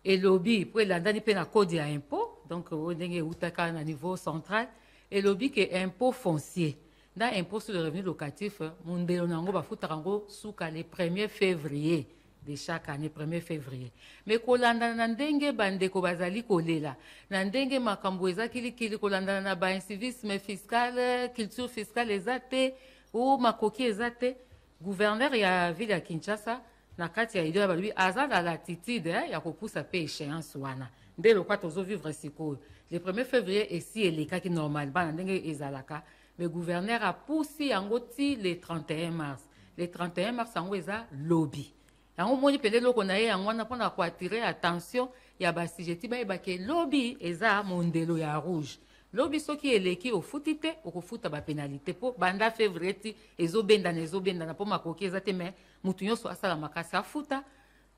[SPEAKER 7] et lobby pour l'andani pe na code ya impôt donc au ndenge utaka na niveau central et lobby que impôt foncier dans impôt sur le revenu locatif mondelo nango bafuta rango suka le 1er février de chaque année 1er février mais kolanda na ndenge bandeko bazali kolela na ndenge makambo ezakili kili kolanda na ba incivisme fiscal culture fiscale ezate ou makoki ezate gouverneur ya ville ya Kinshasa na kati ya idée balobi aza la latitude ya kopusa pe échéance wana nde lokwa tozovivre sikoyo le 1er février esi elekaki normal bana ndenge ezalaka le gouverneur a poussé yango ti le 31 mars le 31 mars yango eza lobby yango moni pele loko na ye yango wana mpona koattirer attention ya basujeti bayebake lobby eza mondelo ya rouge lobby soki eleki ofuti te okofuta bapénalité mpo banda février ti ezobendana mpo makoki eza te me mutu nyonso asala makasi afuta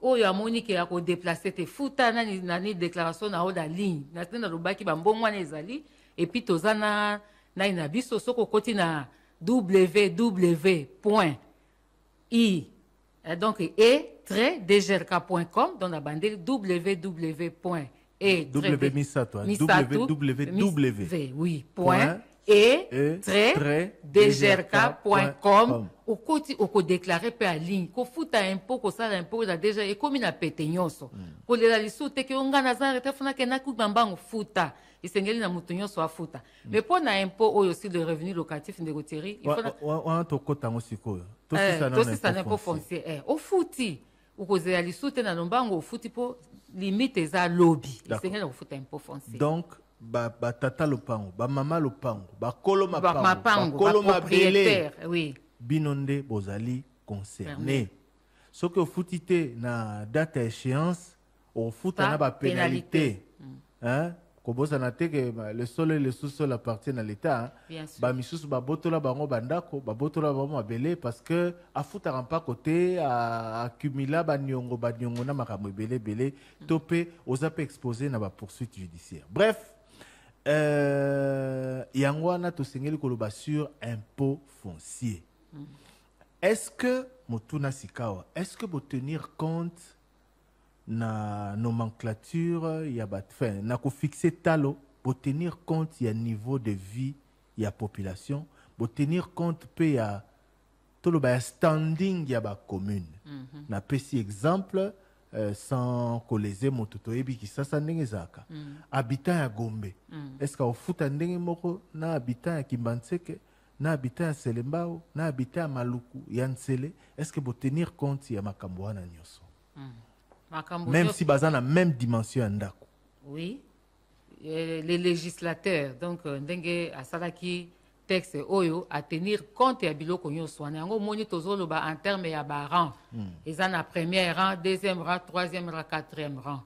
[SPEAKER 7] oyo amoni ke ya kodeplace te futa nani déclaration na oda ligne nate nalobaki bambongo wana ezali epuis toza nai na biso soki okoti na www.i donc e-dgrk.com donc na bandeli www.dgrk.com okoti okodeklare mpe aligne kofuta impo kosala impo na deja ekomi na pete nyonso kolela lisu te ke onga naza rete funa ke nakuba mbango futa esengeli na mutu nyonso afuta mais mpo na impo oyo si le revenu locatif ndeko Thierry
[SPEAKER 6] wana tokota yango sikoyo
[SPEAKER 7] tosisa na impo foncier ofuti okozela lisu te na lombango ofuti mpo limite eza lobby esengeli na kofuta impo foncier
[SPEAKER 6] donc batata lopango bamama lopango bakolo
[SPEAKER 7] mapango
[SPEAKER 6] bakolo mabele
[SPEAKER 7] oui
[SPEAKER 6] bino nde bozali concerné soki ofuti te na date ya échéance ofuta na bapénalité kobosana te ke le sol et le sous-sol appartiennent à l'état bamisusu babotola bango bandako babotola bango mabele parce que afutaka mpako te accumula baniongo na makambo ebele to mpe oza mpe exposé na bapoursuite judiciaire bref yango wana tosengeli koloba sur impôt foncier est-ce que motuna sikawa est-ce que vous tenir compte na nomenclature ya batfin na ko fixer talo pour tenir compte ya niveau de vie ya population pour tenir compte pe ya tolo ba standing ya ba commune na pesi exemple sans koleze mototo ebi kisasa ndenge zaka habitant ya Gombe est-ce que ofuta ndenge moko na habitant ya Kimbanseke na habitant ya Selembao na habitant ya Maluku ya Nsele est-ce que vous tenir compte ya makambo wana nyonso même si baza na même dimension ya ndako
[SPEAKER 7] oui les législateurs donc ndenge asalaki texte oyo à tenir compte ya biloko nyonso wana yango moni tozoloba en terme ya barang eza na premier rang deuxième rang troisième rang quatrième rang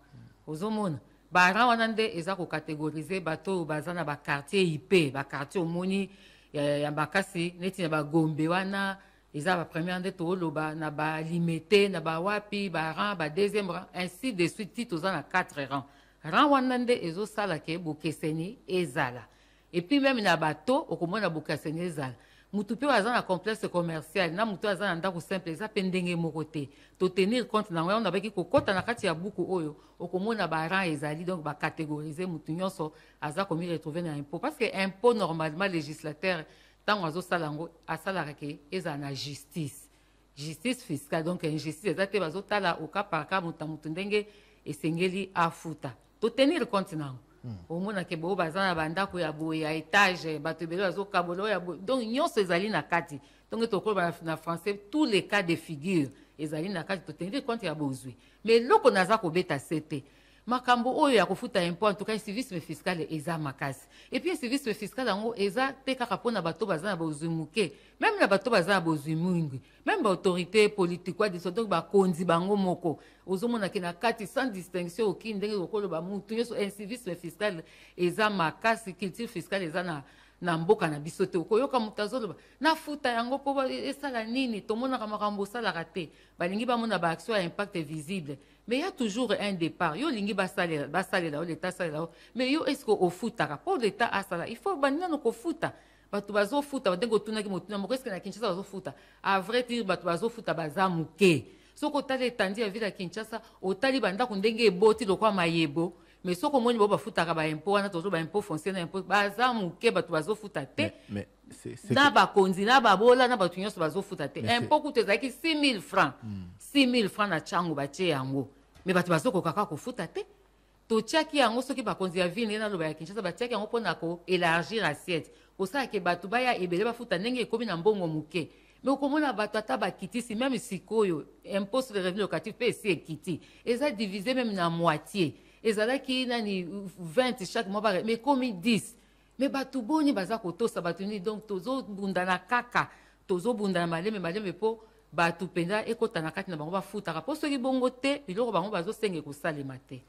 [SPEAKER 7] ozomona barang wana nde eza kocategorize bato baza na baquartier IP baquartier omoni ya makasi neti na bagombe wana eza ba première nde toloba na ba limité na ba wapi ba rang ba deuxième rang ainsi de suite ti toza na 4 rangs rang wana nde ezosala ke bokeseni ezala et puis même na bato okomona bokeseni ezala mutu pe aza na complexe commercial na mutu aza na ndako simple eza pe ndenge moko te to tenir compte na yango nabaki kokota na kati ya buku oyo okomona ba rang ezali donc ba catégoriser mutu nyonso aza komi retrouver na impôt parce que impôt normalement législateur tant azosala yango asalaka ke eza na justice fiscale donc injustice eza te bazotala au cas par cas mutu ndenge esengeli afuta to tenir compte nango omona ke bo baza na bandako ya boye ya étage bato ebele bazokabola ya boye donc nyonso ezali na kati donc tokoloba na français tous les cas de figure ezali na kati to tenir compte ya bozwi mais loko naza kobeta sete makambo oyo ya kofuta impôt en tout cas civisme fiscal eza makasi et puis civisme fiscal yango eza te kaka mpona bato baza na bozwi muke même na bato baza na bozwi mingi même baautorité politique wa diso donc bakonzi bango moko ozomona ke na kati sans distinction oki ndenge okoloba mutu nyonso civisme fiscal eza makasi culture fiscale eza na mboka na biso te okoyoka mutu azoloba nafuta yango mpo esala nini tomonaka makambo osalaka te balingi bamona baaction ya impact visible mais il y a toujours un départ yo lingi basalela o l'état salela mais yo est-ce que ofutaka pour l'état asala il faut banina ko futa bato bazofuta badengo tunaki motuna moko est-ce que na Kinshasa bazofuta à vrai dire bato bazofuta baza muke soko tali etandi ya ville ya Kinshasa otali bandako ndenge eboti lokwa mayebo mais soko moni bo bafutaka ba impôt wana tozo ba impôt foncier na impôt baza muke bato bazofuta te
[SPEAKER 6] mais
[SPEAKER 7] na bakonzi na babola na bato nyonso bazofuta te impôt kutu ezalaki 6000 francs 6000 francs na chango batie yango mais bato bazokokaka kofuta te totiaki yango soki bakonzi ya ville na loba ya Kinshasa batiaki yango mpona ko élargir assiette kosala ke bato baya ebele bafuta ndenge ekomi na mbongo muke mais okomona bato ata bakitisi même sikoyo impôt sur le revenu locatif mpe esi ekiti eza divisé même na moitié ezalaki nani 20 chaque mois mais komi 10 mais bato boni baza kotosa bato nini donc tozobundana kaka tozobundana maleme mpo bato mpenza ekota na kati na bango bafutaka mpo soki bongo te biloko bango bazosenga ekosalema te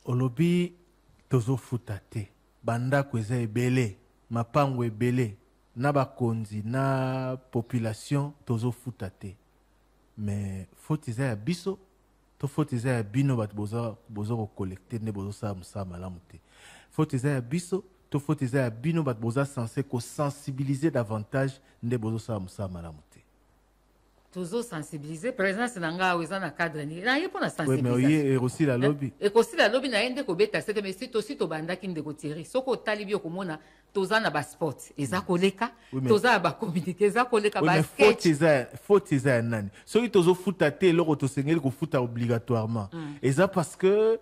[SPEAKER 6] olobi tozofuta te bandako eza ebele mapango ebele na bakonzi na population tozofuta te mais faute eza ya biso to faute eza ya bino bato boza kocollecte nde bozosala mosala malamu te faute eza ya biso to faute eza ya bino bato boza censé kosensibiliser davantage nde bozosala mosala malamu te
[SPEAKER 7] tozosensibiliser présence na nga eza na cadre nini naye mpo na
[SPEAKER 6] sensibilisation ekosila lobi
[SPEAKER 7] ekosila lobi naye nde kobeta sete mais si tobandaki ndeko Thierry soki otali bi okomona toza na basport eza koleka toza na bakommunike eza koleka
[SPEAKER 6] faute eza ya nani soki tozofuta te eloko tosengeli kofuta obligatoirement eza parce que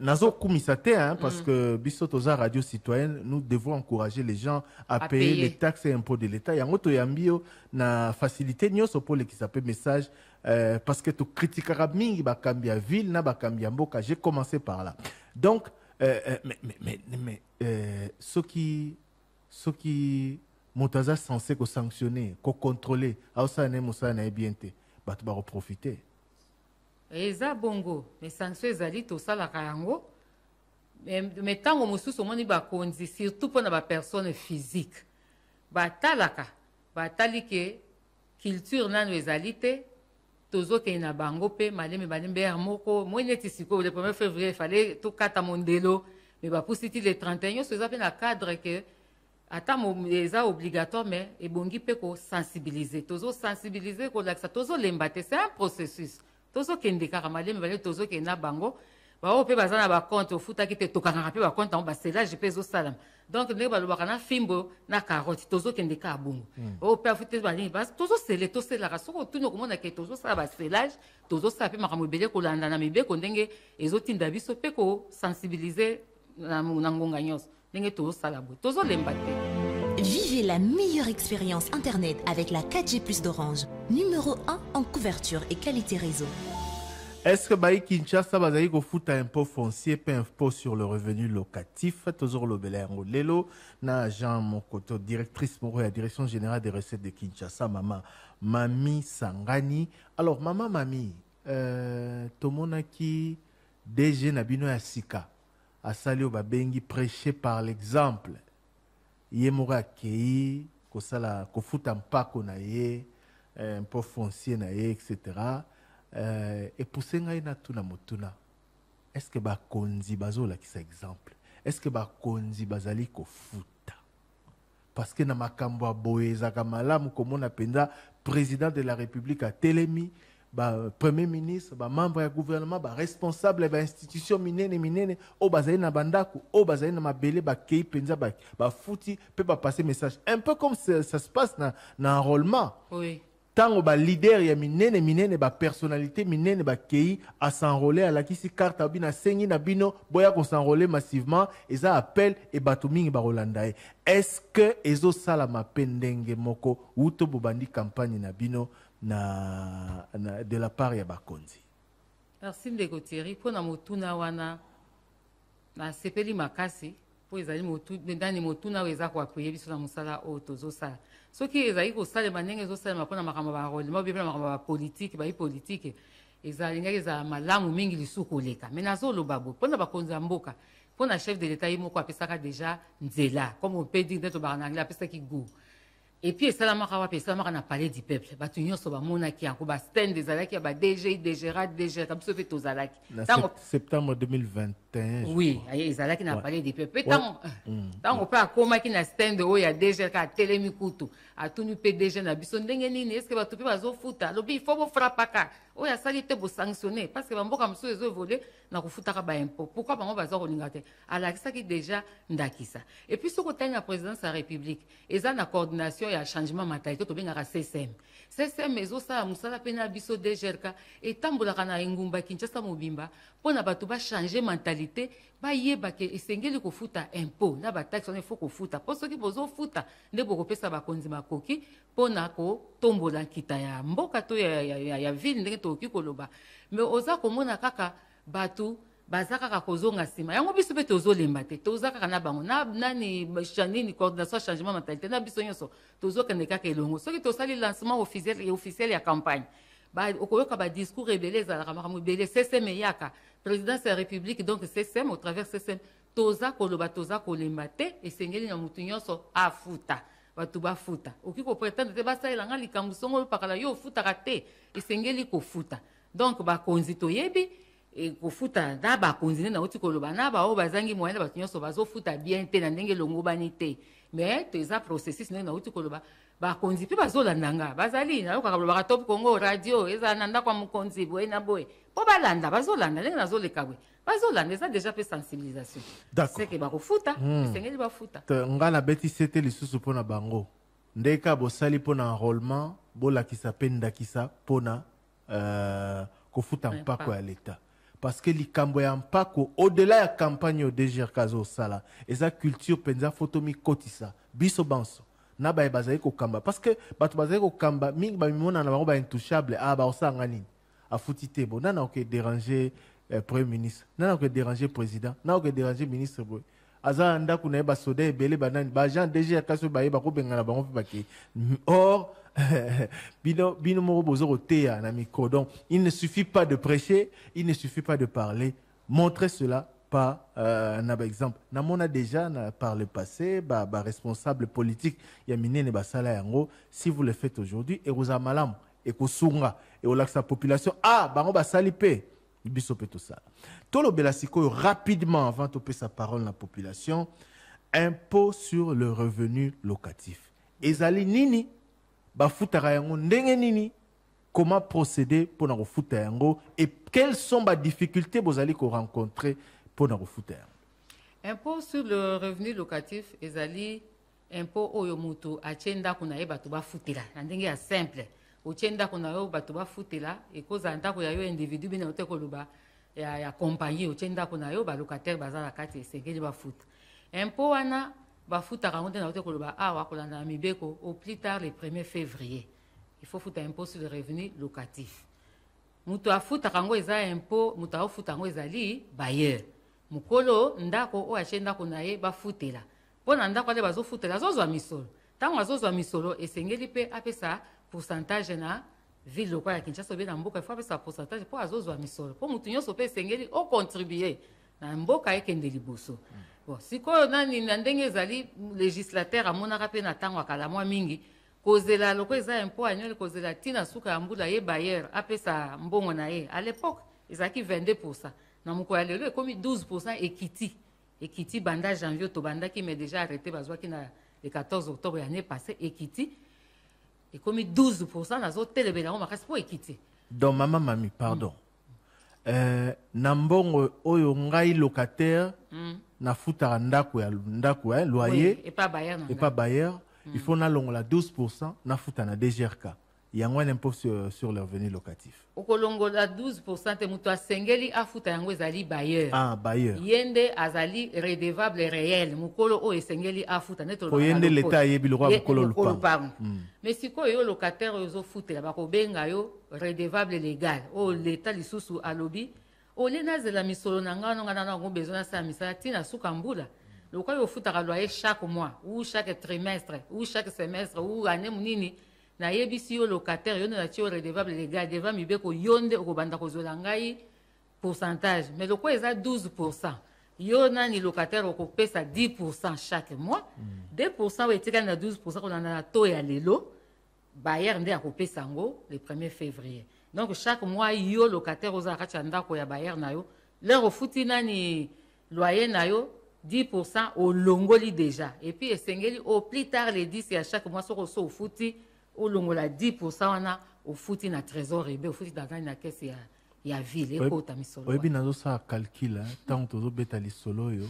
[SPEAKER 6] nazokumisa te parce que biso toza radio citoyenne nous devons encourager les gens à payer les taxes et impôts de l'État yango toyambi yo na facilité nyonso mpo lekisa pe message parce que tocritikaka mingi bakambi ya ville na bakambi ya mboka j'ai commencé par là donc mais soki moto aza censé kosanctionner kocontrôler aosala ne mosala na ye bien te bato bakoprofite
[SPEAKER 7] eza bongo mais sanction ezali tosalaka yango mais ntango mosusu omoni bakonzi surtout mpona bapersone physique batalaka batali ke culture nano ezali te tozokende na bango mpe maleme mbere moko moi neti sikoyo le 1er février fallait tokata mondelo mais bapusiti le 31 nyonso eza mpe na cadre ke ata eza obligatoire mais ebongi mpe kosensibiliser tozosensibiliser kolakisa tozolemba te c'est un processus tozokende kaka maleme balé tozokende na bango bao mpe baza na bacompte ofutaki te tokangaka mpe bacompte yango baselage mpe ezosalama donc ndenge balobaka na fimbo na carotte tozokende ka bongo o mpe afute balingi basi tozosele toselaka soki otuni okomona ke tozosala baselage tozosala mpe makambo ebele kolanda na mibeko ndenge ezotinda biso mpe kosensibilize na ngonga nyonso ndenge tozosala boye tozolemba te.
[SPEAKER 8] Vivez la meilleure expérience Internet avec la 4G Plus d'Orange. Numéro 1 en couverture et qualité réseau.
[SPEAKER 6] Est-ce que Baï Kinshasa bazali kofuta impôt foncier pe impôt sur le revenu locatif toujours le belengo lelo na Jean Mokoto directrice moko ya direction générale des recettes de Kinshasa maman Mami Sangani. Alors maman Mami tomona ki DG na bino ya sika asali o babengi prêcher par l'exemple. Ye moko akei kosala kofuta mpako na ye impôt foncier na ye etc. Epusenga ina tuna motuna. Est-ce que bakonzi bazolakisa exemple? Est-ce que bakonzi bazali kofuta? Parce que na makambo ya boye ezaka malamu komona penza président de la République a telemi premier ministre, membre du gouvernement, responsable de l'institution minene, au bazali na bandako, au bazali na mabele, kei penza, fouti, peut pas passer message. Un peu comme ça se passe dans enrôlement.
[SPEAKER 7] Oui.
[SPEAKER 6] Tant que leader ya minene, personnalité minene, kei à s'enrôler à la kisi carte abina sengi na bino, boya qu'on s'enrôler massivement, et ça appelle et batuming barolandae. Est-ce que ezo salama pendenge moko, ou to bobandi campagne na bino, de la part ya bakonzi?
[SPEAKER 7] Merci ndeko Thierry pour na motuna wana na sepeli makasi po ezali ndani motuna weza kwa appuyer biso na musala o tozosala soki ezali ko sala manenge ezosala mpona makambo ba rôle mo bibela makambo ba politique ba politique ezali ngaki za malamu mingi lisuku leka mais nazoloba bo mpona bakonzi ya mboka mpona chef de l'état yimoko apesaka déjà nzela comme on peut dire d'être baranangla apesaki goût. Et puis, ça na palais du peuple. Batu nyonso ba monaki yango ba stand des alaki ba DG, DGRA, DG comme ça fait aux alaki.
[SPEAKER 6] Septembre 2021.
[SPEAKER 7] Oui, ils alaki na palais du peuple. Tant on peut akomaki na stand o ya DG ka telemi kutu. Atunu PDG na biso ndenge nini est-ce que batu pe bazo futa. Lobi il faut bo frappaka. O ya sali te bo sanctionner parce que bamboka mso ezo voler na kufutaka ba impôt. Pourquoi bango bazo kolinga te? Alakisa ki déjà ndakisa. Et puis ce côté la présidence de la République, eza na coordination ya changement mentalité to bengaka CCM. CCM ezosala musala pena biso DGRK etambolaka na engumba Kinshasa mobimba pona bato ba changer mentalité mentalité bayeba ke esengeli kofuta impôt na bataxe wana ifo kofuta mpo soki bozofuta nde bokopesa bakonzi makoki mpona kotombola nkita ya mboka to ya ville ndenge tokoki koloba me oza komona kaka bato baza kaka kozonga nsima yango biso mpe tozolemba te toza kaka na bango nani nini coordination changement mentalité na biso nyonso tozokende kaka elongo soki tosali lancement officiel ya campagne okoyoka badiscours ebele ezalaka makambo ebele ccm eyaka présidence ya république donc ccm au travers ccm toza koloba toza kolemba te esengeli na motu nyonso afuta bato bafuta oki kopretendre te basalelanga likambo songo opakala yo ofutaka te esengeli kofuta donc bakonzi toyebi kofuta na bakonzi nde nauti koloba na bao bazangi moyen na bato nyonso bazofuta bien te na ndenge elongobani te mais toeza processus ndenge nauti koloba bakonzi mpe bazolanda nga bazali nayokaka kolobaka top congo radio ezala na ndako ya mokonzi boye na boye mpo balanda bazolanda ndenge nazoleka boye bazolanda eza déjà mpe sensibilisation seke bakofuta esengeli bafuta
[SPEAKER 6] nga nabetisi te lisusu mpo na bango ndeka bosali mpo na enrôlement bolakisa mpe ndakisa mpo na kofuta mpako ya leta parce que likambo ya mpako au-delà ya campagne au DGRK azosala eza culture penza foto mikotisa biso banso na baye bazali kokamba parce que bato bazali kokamba mingi bamimona na bango baintouchable baosanga nini afuti te bo nana oke déranger premier ministre nana oke déranger président nana oke déranger ministre boye aza ndako na ye basoda ebele banani baagent DGRK so baye bakobengana bango mpe bake or bino moko bozo koteya na micro donc il ne suffit pas de prêcher il ne suffit pas de parler montrer cela par un exemple. Namona déjà par le passé, responsable politique, Yaminene Basala Yango, si vous le faites aujourd'hui, et vous amalam, et Kosunga, et au lac sa population, bango basalipe, bisope tout ça. Tolo Belasiko, rapidement, avant de topper sa parole la population, impôt sur le revenu locatif. Ezali nini, bafutara yango, ndenge nini, comment procéder pour nous foutre yango, et quelles sont les difficultés que vous allez rencontrer pour nous foutre.
[SPEAKER 7] Impôt sur le revenu locatif, ezali impôt oyomuto achenda kuna ye batu ba futela. Ndenge ya simple. Ochenda kuna yo batu ba futela e koza ndako ya yo individu bina ote koluba ya compagnie ochenda kuna yo ba locataire bazala kati esengeli ba futa. Impôt wana ba futa kangonde na ote koluba wa kolanda mibeko au plus tard le 1er février. Il faut foutre impôt sur le revenu locatif. Muto afuta kango eza impôt, muto afuta kango ezali bailleur. Mukolo ndako o achenda kuna ye bafutela. Pona ndako ale bazofutela azozwa misolo. Tango azozwa misolo esengeli pe apesa pourcentage na ville lokola ya Kinshasa be na mboka ifo apesa pourcentage po azozwa misolo. Po mutu nyonso pe esengeli o contribuer na mboka ekende liboso. Bon, sikoyo nani na ndenge ezali législateur amonaka pe na tango akala mwa mingi kozela loko eza impôt annuel kozela tina suka ya mbula ye bailleur apesa mbongo na ye. À l'époque ezaki 22%. Na moko ya lelo ekomi 12% ekiti banda janvier to banda qui m'est déjà arrêté bazwaki na le 14 octobre l'année passée ekiti ekomi 12% nazo telebela ngo makasi po ekiti.
[SPEAKER 6] Donc maman mami pardon. Na mbongo oyo ngai locataire na futa ndako ya loyer
[SPEAKER 7] et pas bailleur
[SPEAKER 6] et pas bailleur il faut na longola 12% na futa na DGRK. Il y a un impôt sur le revenu locatif.
[SPEAKER 7] Au Colongo, la 12% te muto asengeli afuta yango ezali bailleur.
[SPEAKER 6] Bailleur.
[SPEAKER 7] Yende azali redevable réel. Mukolo o esengeli afuta neto.
[SPEAKER 6] Ko yende l'état yebi le roi mukolo lupa.
[SPEAKER 7] Mais si ko yo locataire ozo futela bako benga yo redevable légal. O l'état lisusu alobi. O lena zela misolo nanga no ngana ngo besoin sa misala tina suka mbula. Le ko yo futa loyer chaque mois ou chaque trimestre ou chaque semestre ou année munini. Na yebisi yo locataire yo na tio redevable légal devant mibeko yonde okobanda kozola ngai pourcentage mais le quoi eza 12%. Yo nani locataire okopesa 10% chaque mois. 2% etika na 12% on na to ya lelo bailleur nde akopesa ngo le 1er février. Donc chaque mois yo locataire oza kacha ndako ya bailleur na yo leur ofuti nani loyer na yo 10% au longoli déjà et puis esengeli au plus tard les 10 à chaque mois soko so ofuti au longo la 10% wana au fouti na trésor ebe au fouti dans na caisse ya ville et kota misolo.
[SPEAKER 6] Oyebi nazo sa calcul tant tozo beta li solo yo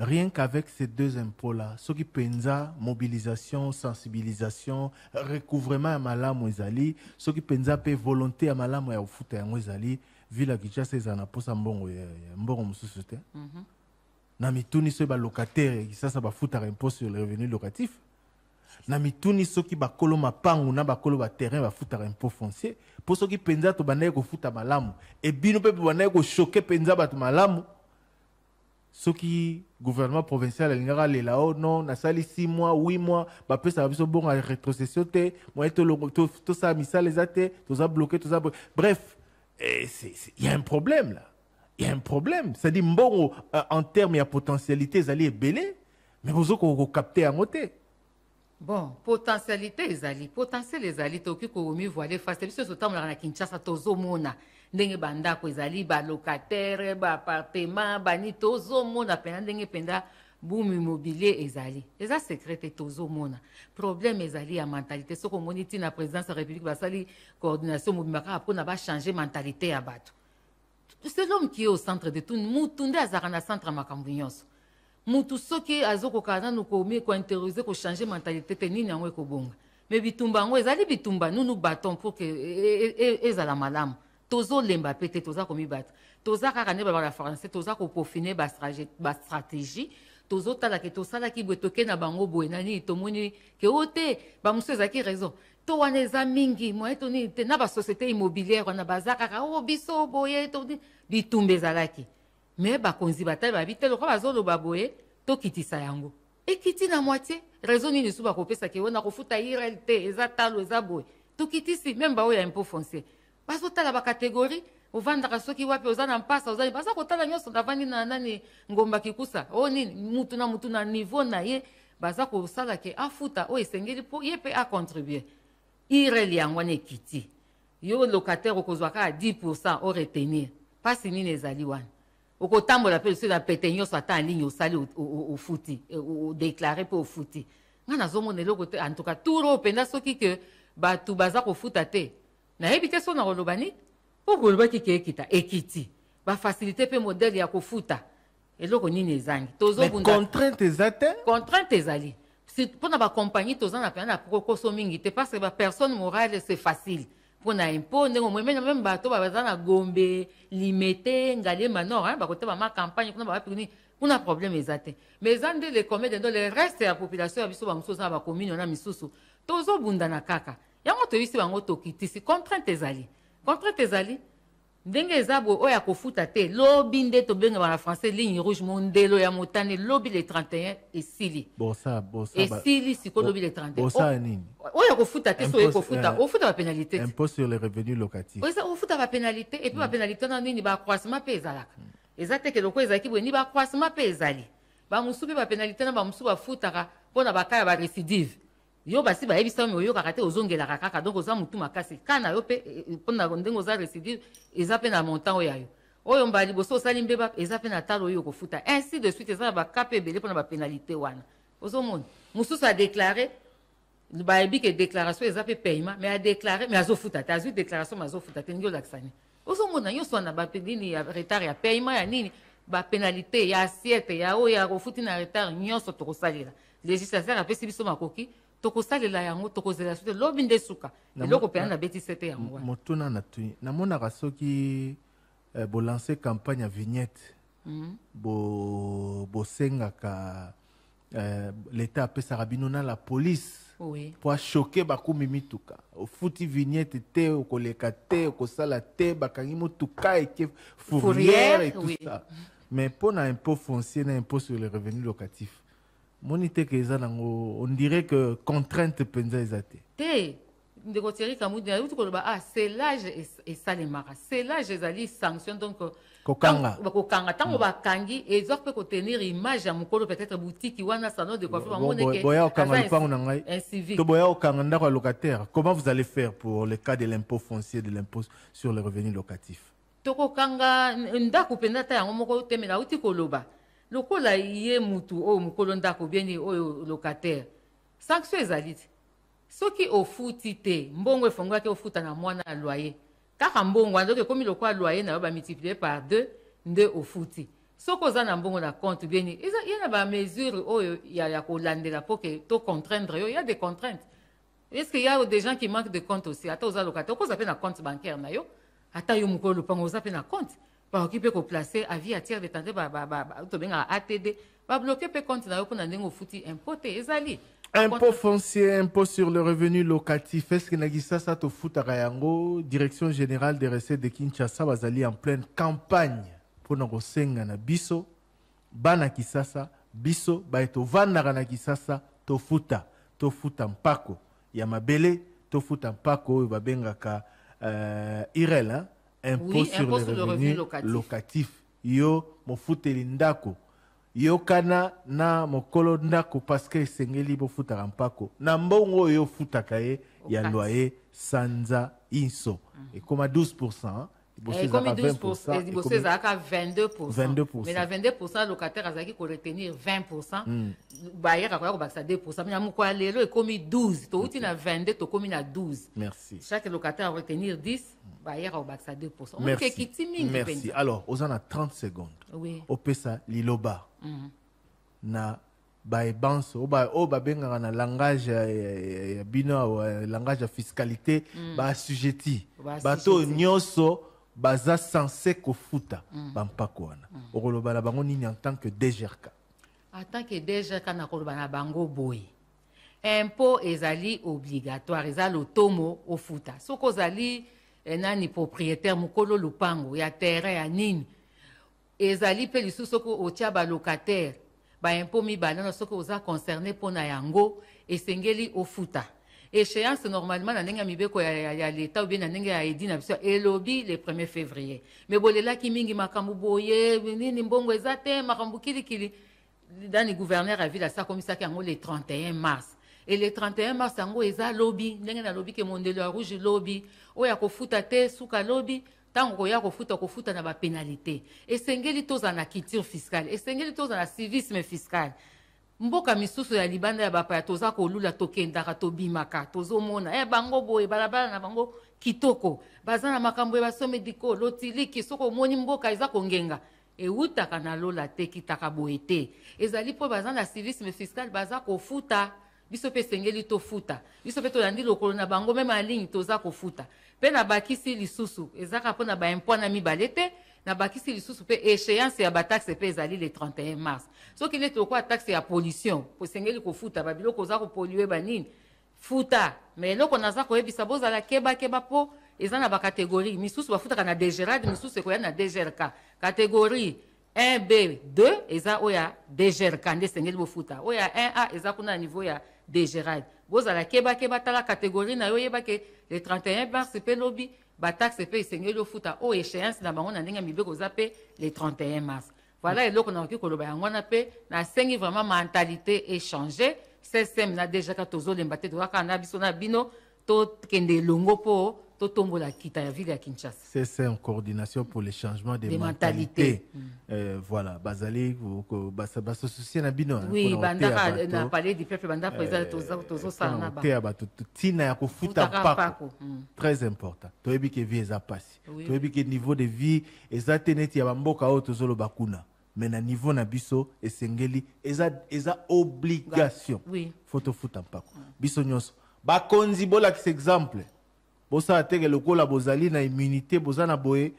[SPEAKER 6] Rien qu'avec ces deux impôts-là, ce qui pensa mobilisation, sensibilisation, recouvrement à malamu ezali, ce qui pensa pe volonté à malamu ya ofuta yango ezali, vila Kinshasa ezana posa mbongo mbongo mususu te. Na mituni so ba locataire Kinshasa ba futa impôt sur le revenu locatif. Na mituni so ki ba kolo mapangu na ba kolo ba terrain ba futa impôt foncier. Pour ce qui pensa to banaye ko futa malamu. Et bino pe banaye ko choquer pensa ba to malamu. Ce qui gouvernement provincial alingara les là-haut non na sali 6 mois 8 mois ba pesa biso bon à rétrocession te moi tout ça misal les até tout ça bloqué tout ça bref il y a un problème là, il y a un problème, c'est dit bon en termes de potentialité ça est belé mais vous avez capté à côté.
[SPEAKER 7] Bon, potentialité les ali to ki ko mi voiler face biso so tam na Kinshasa tozo mona ndenge banda ko ezali ba locataire ba appartement ba ni tozo mona pena ndenge penda boom immobilier ezali eza secret tozo mona problème ezali ya mentalité soko moniti na présidence de la République basali coordination mobimaka apona ba changer mentalité ya bato. C'est l'homme qui est au centre de tout mutunde azara na centre makambo nyonso. Mutu soki azoko kana nuko mi ko interroger ko changer mentalité te nini yango ko bonga. Mais bitumba ngo ezali bitumba nous battons pour que ezala malamu. Tozo lemba pete toza komi battre. Toza kaka ne ba la français toza ko peaufiner ba stratégie. Tozo tala ke tosala ki bwetoke na bango boenani tomoni ke ote ba muso ezaki raison. To waneza mingi mo etoni te na ba société immobilière na bazaka ka o biso boye to bitumbe zalaki. Mais ba konzi bataille ba bitelo ko bazolo baboye to kitisa yango. Et kiti na moitié raison ni suba ko pesa ke wona ko futa IRLT ezatalo ezaboye. To kitisi même ba o ya impôt foncier. Baso tala ba catégorie ovandaka soki wapi ozana mpasa ozali basa kotala nyonso ndavandi na nani ngomba kikusa o nini mutu na niveau na ye baza kosala ke afuta o esengeli po ye pe a contribuer ireli yango ne kiti yo locataire okozwaka à 10% o retenir pasi nini ezali wana okotambola pe so na pete nyonso ata en ligne osali o futi o déclarer pe o futi ngana zomona eloko te en tout cas turo penda soki ke batu baza kofuta te na ebite so na kolobani pour que kita ekiti ba faciliter pe modèle ya kofuta eloko nini ezangi tozo bunda
[SPEAKER 6] contrainte ezate
[SPEAKER 7] contrainte ezali si pour na ba compagnie toza na pena pour koso mingi te parce que ba personne morale c'est facile pour na impôt ndenge même bato baza na gombe limité ngale manor hein ba kote ba ma campagne kuna ba pini kuna problème ezate mais zande les communes dans le reste ya population ya biso ba musoza ba commune na misusu tozo bunda na kaka yango to yisi bango to kitisi contrainte ezali contrainte ezali ndenge ezabo oya kofuta te lobi nde to benga na français ligne rouge mondelo ya motane lobi le 31 esili
[SPEAKER 6] bosa
[SPEAKER 7] esili siko lobi le 31
[SPEAKER 6] bosa nini
[SPEAKER 7] oya kofuta te so ekofuta ofuta ba pénalité
[SPEAKER 6] impôt sur les revenus locatifs
[SPEAKER 7] oya ofuta ba pénalité et puis ba pénalité na nini ba accroissement pe ezalaka ezate ke loko ezaki bo ni ba accroissement pe ezali ba musubi ba pénalité na ba musubi ba futaka pona ba kaya ba récidive yo basi ba yebisa mi oyo kakate ozongela kaka donc oza mutu makasi kana yo pe pona ndenge oza récidive eza pe na montant oyo oyo mbali boso osali mbeba eza pe na talo oyo kofuta ainsi de suite eza ba kape belé pona ba pénalité wana ozomona mususu a déclaré ba yebi ke déclaration eza pe paiement mais a déclaré mais azofuta ta azu déclaration mais azofuta te ngio laksani ozomona nyonso na ba pedini ya retard ya paiement ya nini ba pénalité ya assiette ya oyo ya kofuti na retard nyonso to kosalela législateur apesi biso makoki tokosalela yango tokozela sote lobi nde suka eloko pe na beti sete yango
[SPEAKER 6] motuna na tuni namonaka soki bolancer campagne ya vignette bosengaka l'état apesaka bino na la police po achoke bakumi mituka ofuti vignette te okoleka te okosala te bakangi motuka eke fourrière et tout ça mais mpo na impôt foncier na impôt sur les revenus locatifs monite que eza nango on dirait que contrainte penza ezate
[SPEAKER 7] te ndeko Thierry Kamudi uti koloba c'est l'âge et salemaka c'est l'âge ezali sanction donc kokanga tango bakangi ezo pe ko tenir image ya mukolo peut-être boutique wana salon de coiffure moneke
[SPEAKER 6] boya okanga lupango na ngai to boya okanga ndako locataire comment vous allez faire pour le cas de l'impôt foncier de l'impôt sur les revenus locatifs
[SPEAKER 7] to kokanga ndako penda ta yango moko temela uti koloba lokola ye mutu o mukolo ndako bieni o locataire sanction ezali soki ofuti te mbongo efongwaki ofuta na mwana loyer kaka mbongo ndoke komi lokola loyer na ba multiplier par 2 nde ofuti soko za na mbongo na compte bien il y a ba mesure oyo ya ko landela pour que to contraindre il y a des contraintes. Est-ce qu'il y a des gens qui manquent de compte aussi? Ata oza locataire ko za pe na compte bancaire na yo ata yo mukolo lupango oza pe na compte ba occupé ko placer avis à tiers de tante ba to benga ATD ba bloquer pe compte na yo ko na ndengo futi importer ezali.
[SPEAKER 6] Impôt foncier, impôt sur le revenu locatif. Est-ce que Nagisa to futaka yango, Direction générale des recettes de Kinshasa bazali en pleine campagne pour nous senga na biso bana kisasa biso ba eto vandaka na kisasa to futa mpako ya mabele to futa mpako ba bengaka IRL hein? Impôt sur le revenu locatif. Yo mo futeli ndako yo kana na mokolo ndako parce que sengeli bo futaka mpako na mbongo yo futaka ye ya loyer sanza inso et comme à 12%, hein?
[SPEAKER 7] Et comme 12%, il bosse à 22%. Mais la 22%, locataire a qui retenir 20%. Bailleur a quoi 2%. Mais mon quoi lelo est comme 12. To outi na 22, to comme na 12.
[SPEAKER 6] Merci.
[SPEAKER 7] Chaque locataire a retenir 10, bailleur a 2%.
[SPEAKER 6] Merci. Alors, on a 30 secondes.
[SPEAKER 7] Oui.
[SPEAKER 6] Au pesa liloba. Na baebanso o ba benga na langage bino langage fiscalité ba assujetti. Bato nyoso baza censé kofuta bampako wana okoloba na bango nini en tant que DGRK?
[SPEAKER 7] En tant que DGRK na koloba na bango boy impôt ezali obligatoire ezali otomo ofuta soko ozali nani propriétaire mukolo lupango ya terrain ya nini ezali pe lisusu soko otia ba locataire ba impôt mibale na soko oza concerné pona yango esengeli ofuta. Échéance normalement na ndenge mibeko ya l'état ou bien na ndenge ya edi na biso elobi le 1er février mais bolela ki mingi makambu boye nini mbongo ezate makambu kilikili dani gouverneur a vu la sa komisa ki yango le 31 mars et le 31 mars yango eza lobi ndenge na lobi ke mondelo ya rouge lobi oya kofuta te suka lobi tango koya kofuta na ba pénalité esengeli toza na culture fiscale esengeli toza na civisme fiscal. Mboka misusu ya libanda ya bapaya toza kolula tokendaka tobimaka tozomona bango boye balabala na bango kitoko baza na makambo ya basome diko lotiliki soko moni mboka eza kongenga eutaka na lola te kitaka boye te ezali po baza na civisme fiscal baza kofuta biso pe sengeli tofuta biso pe tolandi lokolo na bango meme en ligne toza kofuta pe na bakisi lisusu ezaka po na ba impôt na mibale te na bakisi lisusu pe échéance ya bataxe pe ezali le 31 mars soki neti okwa taxe ya pollution posengeli kofuta babiloko oza kopolue banini futa mais eloko naza koyebisa bozala keba po eza na bakategorie misusu bafutaka na DGRAD misusu ekoya na DGRK catégorie 1B 2 eza oya DGRK nde esengeli bofuta oya 1A eza kuna na niveau ya DGRAD bozala keba tala catégorie na yo yeba ke le 31 mars pe lobi bataxe pe esengeli ofuta o échéance na bango na ndenge mibeko za pe le 31 mars. Voilà eloko na oki koloba yango na pe na sengi vraiment mentalité échanger CSM na déjà ka tozolemba te toka na biso na bino to kende longo po to tombola kita ya ville ya Kinshasa.
[SPEAKER 6] CSM coordination pour le changement des mentalités. Voilà bazali ba souci na bino.
[SPEAKER 7] Oui banda na parler du peuple banda président tozo sala na ba.
[SPEAKER 6] Tina ya kofuta pako. Très important. Toyebi ke vie eza pasi. Toyebi ke niveau de vie eza teneti ya bamboka o tozolo bakuna. Mais na niveau na biso esengeli eza obligation.
[SPEAKER 7] Oui.
[SPEAKER 6] Photo futa mpako. Biso nyonso. Ba konzi bola ki exemple. Bosa ateke lokola bozali na immunité bozana boye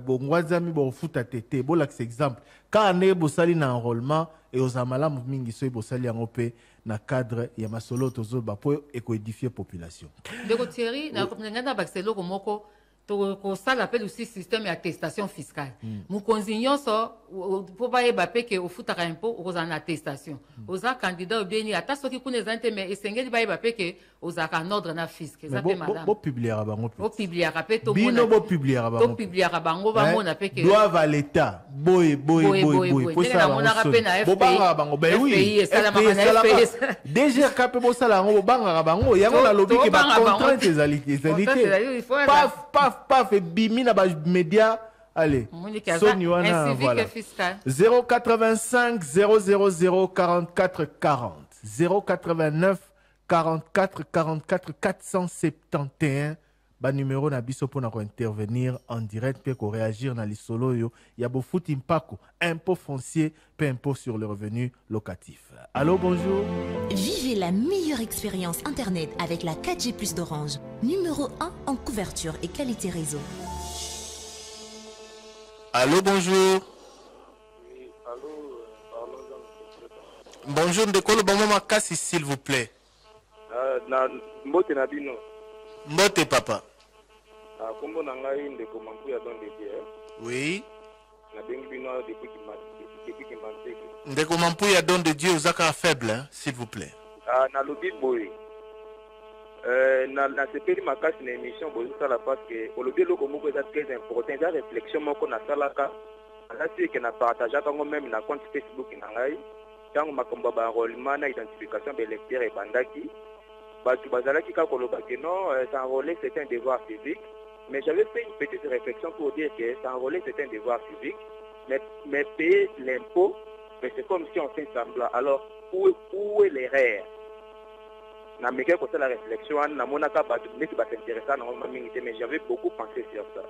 [SPEAKER 6] bongwazami bo futa tete bola ki exemple. Ka ne bosali na enrôlement et aux amalamu mingi so bosali yango pe na cadre ya masolo tozo ba po écodifier population.
[SPEAKER 7] Ndeko Thierry na kopnanga ba selo ko moko to ça l'appelle aussi système d'attestation fiscale. Mukonzi nyonso po ba yeba pe ke ofutaka impôt oza na attestation. Oza candidat ou bien ata soki kuneza nte mais esengeli ba yeba pe ke oza ka ordre na fisc. Eza pe madame.
[SPEAKER 6] Bo publiera bango pe.
[SPEAKER 7] Bo publiera pe to
[SPEAKER 6] bino bo publiera bango.
[SPEAKER 7] To publiera bango ba mona pe ke
[SPEAKER 6] doivent à l'état. Boy.
[SPEAKER 7] Pour ça
[SPEAKER 6] bo banga bango ben oui. Déjà capé bo sala ngo banga bango yango la lobby ke ba contrainte ezalité. Paf et bimi na ba média. Allez, Sony wana, voilà. 085 000 44 40 089 44 44 471 ba numéro na biso pour intervenir en direct pe ko réagir na lisolo yo ya bo futi mpako impôt foncier pe impôt sur le revenu locatif. Allô, bonjour.
[SPEAKER 8] Vivez la meilleure expérience Internet avec la 4G Plus d'Orange. Numéro 1 en couverture et qualité réseau.
[SPEAKER 6] Allô, bonjour.
[SPEAKER 9] Oui, allô,
[SPEAKER 6] Bonjour, Ndekolo Bamama Kassi, s'il vous plaît.
[SPEAKER 9] Mbote Nabino.
[SPEAKER 6] Mbote, papa.
[SPEAKER 9] Kombo Nangai, Ndeko Mampuya Don de Dieu.
[SPEAKER 6] Oui.
[SPEAKER 9] Nabengi Bino depuis Kimbanteke.
[SPEAKER 6] Ndeko Mampuya Don de Dieu, Zaka faible, hein, s'il vous plaît.
[SPEAKER 9] Na lobi boy. Na sepeli makasi na émission bozosala parce que olobi eloko moko eza très important, eza réflexion moko nasalaka alati eke na partageaka yango même na compte Facebook na ngai ntango makambo ya baenrôlement na identification baélecteur ebandaki bato bazalaki kaka koloba ke non s'enrôler c'est un devoir civique, mais j'avais fait une petite réflexion pour dire que s'enrôler c'est un devoir civique, mais payer l'impôt, mais c'est comme si on fait semblant. Alors où est l'erreur? Na meke ko la réflexion na monaka ba neti ba s'intéressa na ngoma mingi, mais j'avais beaucoup pensé sur ça.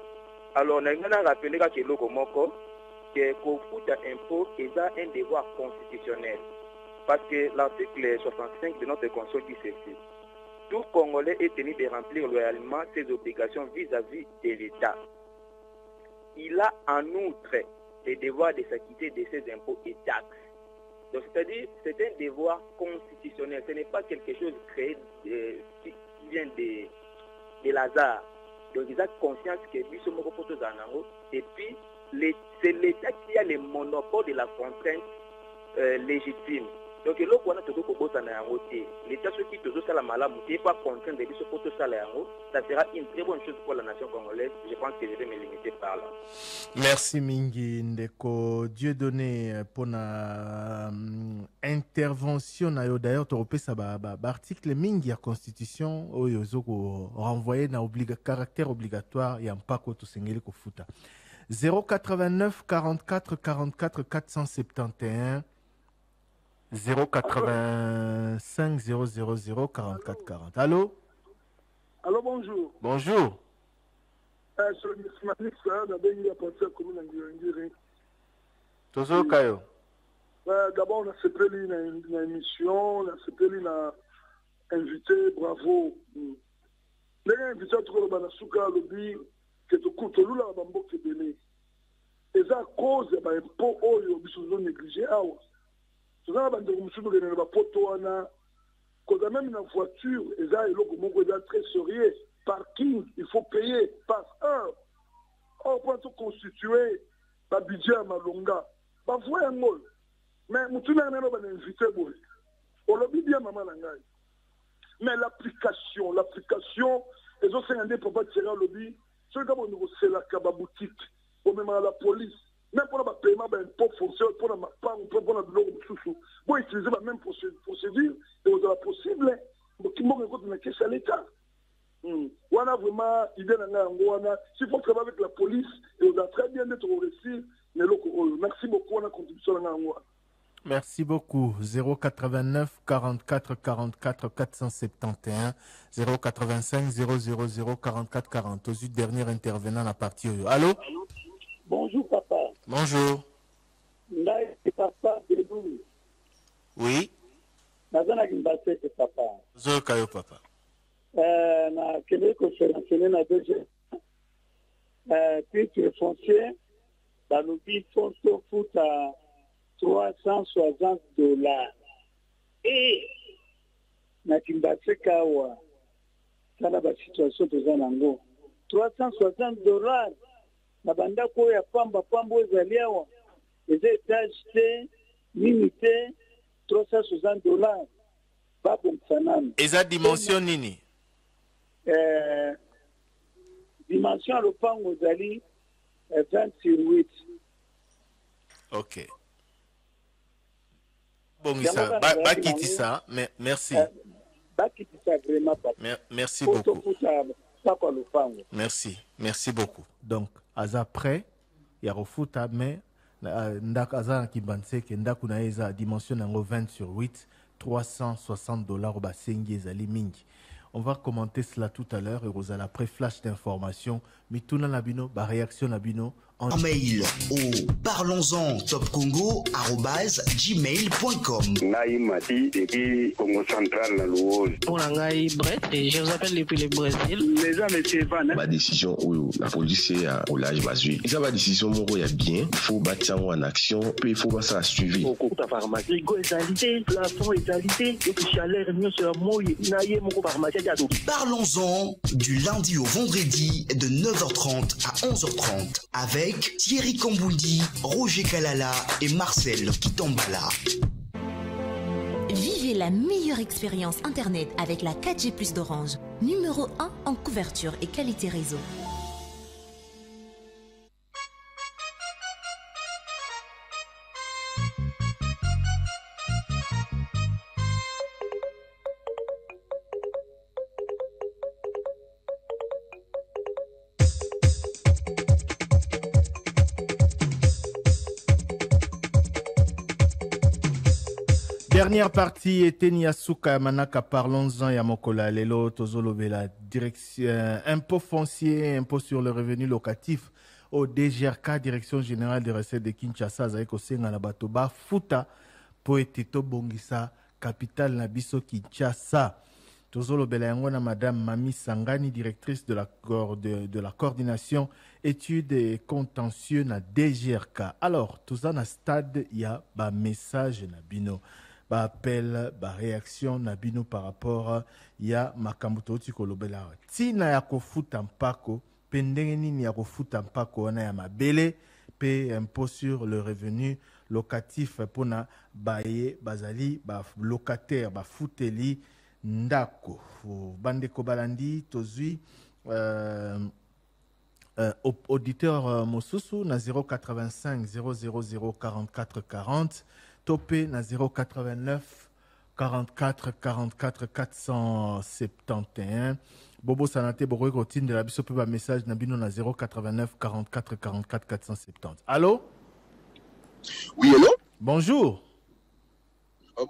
[SPEAKER 9] Alors na ngana rappeler ka keloko moko que ko futa impôt est un devoir constitutionnel, parce que l'article 65 de notre constitution dit ceci: tout Congolais est tenu de remplir loyalement ses obligations vis-à-vis de l'État. Il a en outre le devoir de s'acquitter de ses impôts et taxes. Donc, c'est-à-dire, c'est un devoir constitutionnel. Ce n'est pas quelque chose créé qui vient de l'hasard. Donc, ils ont conscience que et puis, c'est l'État qui a le monopole de la contrainte légitime. Donc, l'État qui n'est pas contraint de ça sera une très bonne chose pour la nation congolaise. Je pense que je vais me limiter par là.
[SPEAKER 6] Merci Mingi Ndeko Dieudonné pour la intervention. D'ailleurs, tu repères ça, article Mingi à Constitution, où il y a renvoyé na caractère obligatoire et en pas quoi tout s'engagé au foot. 089 44 44 471 085 000 44 40. Allô?
[SPEAKER 10] Allô, bonjour.
[SPEAKER 6] Bonjour.
[SPEAKER 10] C'est le ministre d'abord, à partir de la commune de
[SPEAKER 6] Tozo Kayo.
[SPEAKER 10] D'abord, on a sepelé une émission, on a sepelé une invité, bravo. Les invités à trouver le Souka, lobby, que tu coûtes le la bambo qui est donné. Et ça, cause de l'impôt, ils sont négligés. Tout ça, quand même une voiture, et ça, il est très sérieux. Parking, il faut payer par heure. On peut se constituer un budget à Malonga. Bah, voilà un mot. Mais nous avons invité. On l'a dit bien, maman Langai. Mais l'application, les autres Indés ne peuvent pas tirer le lobby. Ceux qui ont c'est la boutique, ou même à la police. Même pour le paiement d'impôt foncier, pour la sous pour utiliser la même procédure, et vous avez possible, qui m'ont rencontré dans la caisse à l'État. On a vraiment idée dans s'il faut travailler avec la police, et on a très bien d'être au récit, mais merci beaucoup, on a contribution dans la.
[SPEAKER 6] Merci beaucoup. 089 44 44 471 085 000 44 40. Aux derniers intervenants à partir. Allô?
[SPEAKER 4] Bonjour papa.
[SPEAKER 6] Bonjour.
[SPEAKER 4] Là, c'est papa de nous.
[SPEAKER 6] Oui.
[SPEAKER 4] Nazana Gimbase, c'est papa.
[SPEAKER 6] Zokayo papa.
[SPEAKER 4] Na Québec, se renseigner na DG. Puis tu es foncier, dans le but, on se fout à $360. Et na Gimbase Kawa, ça n'a pas de situation de Zanango. $360. Na banda ko ya pamba ezali awa eza étage te nini te $360 babongisa nani
[SPEAKER 6] eza dimension nini
[SPEAKER 4] dimension ya lopango ezali 20/8.
[SPEAKER 6] Ok, bongisa bakitisa merci
[SPEAKER 4] bakitisa vraiment papa.
[SPEAKER 6] Merci beaucoup.
[SPEAKER 4] Merci
[SPEAKER 6] beaucoup. Donc aza prêt ya refuta mais ndak aza ki banseke ndaku na eza dimension nango 20/8 $360 basengi ezali mingi On va commenter cela tout à l'heure et vous allez après flash d'information. Mituna Nabino, réaction Nabino.
[SPEAKER 2] En mail au parlons-en topcongo@gmail.com.
[SPEAKER 3] Naïmati depuis Congo central na Luozi.
[SPEAKER 11] Pour Nangaï Brett, et je vous appelle depuis le Brésil.
[SPEAKER 3] Les gens de Evan.
[SPEAKER 5] Ma décision où la police au large basé. Ça va décision mon il y a bien, faut battre en action, puis il faut ça suivi.
[SPEAKER 11] Au cours de la pharmacie, go égalité, plafond égalité, et puis chaleur réunion sur la moye, naïe mon pharmacie à tout.
[SPEAKER 2] Parlons-en du lundi au vendredi de 9h30 à 11h30 avec Thierry Kombundi, Roger Kalala et Marcel Kitambala.
[SPEAKER 8] Vivez la meilleure expérience Internet avec la 4G+ d'Orange. Numéro 1 en couverture et qualité réseau.
[SPEAKER 6] Dernière partie, Eteni Asuka Manaka, parlons-en, Yamokola, Lelo, Tozolo, la direction, impôt foncier, impôt sur le revenu locatif, au DGRK, Direction Générale des Recettes de Kinshasa, Zaiko Senga Batoba, Futa, Poeteto Bongisa, capitale Nabiso Kinshasa. Tozolo Belayangona, Madame Mami Sangani, directrice de la coordination études et contentieux na DGRK. Alors, tout ça na stade, il y a un message Nabino. Appel, réaction Nabino par rapport ya makambuto tikolobela tina ya kofuta mpako pendenge nini ya kofuta mpako wana ya mabele pe impôt sur le revenu locatif pona baye bazali ba locataire ba futeli ndako bandeko balandi tozui auditeur mosusu na 085 000 44 40 topé na 089 44 44 471. Bobo Sanate Boroy Rotine de la Biso Peba message Nabino na 089 44 44 470. Allô?
[SPEAKER 12] Oui, allô?
[SPEAKER 6] Bonjour.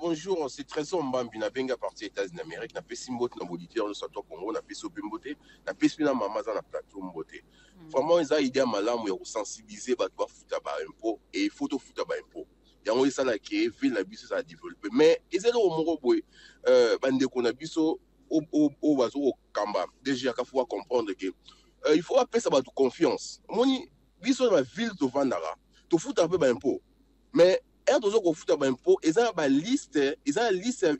[SPEAKER 12] Bonjour, c'est Trésor Mbambi, na benga parti États-Unis d'Amérique, na pesi mbote na auditeur de Sato Congo, na pesi opembote, na pesi na mamaza na plateau mbote. Vraiment, ils ont idée malamu ya sensibiliser ba to futa ba impôt et photo futa ba impôt. Yango esala ke ville na biso ça développer mais ezelo moko boy bande ko na biso o bazo o kamba déjà ka faut comprendre que il faut appeler ça ba confiance moni biso na ville to vandara to futa ba impôt mais er tozo ko futa ba impôt ezala ba liste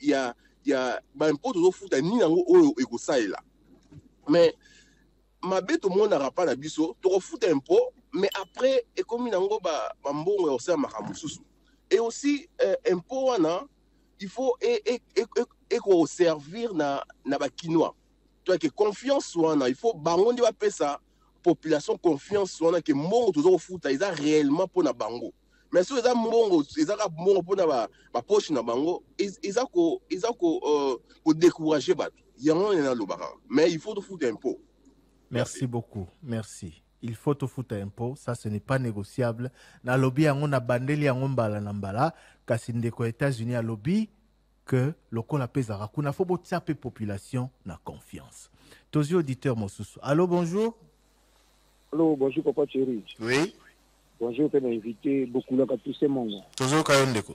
[SPEAKER 12] ya ba impôt tozo futa ni nango o e ko saela mais mabe to monde na pas na biso to ko futa impôt mais après et comme nango ba mbongo ya osema makamususu. Et aussi, impôt, il faut servir na bakinois. Toi, que confiance, il faut bango de ça population confiance, que mongo toujours foot, ils ont réellement pour na bango. Mais si ils ont mongo, ils ont mongo pour na poche na bango, ils ont décourager bat. Il y a un mais il faut te foutre impôt.
[SPEAKER 6] Merci beaucoup, merci. Il faut te foutre impôt, ça ce n'est pas négociable. Na lobby yango na bandeli yango mbala na mbala, kasi ndeko États-Unis a lobby que lokola pezara kuna faut botia pe population na confiance. Tozi auditeur mosusu. Allô, bonjour.
[SPEAKER 13] Allô, bonjour papa Thierry.
[SPEAKER 6] Oui.
[SPEAKER 13] Bonjour, tu m'as invité beaucoup là tous ces monde.
[SPEAKER 6] Tozo kayondeko.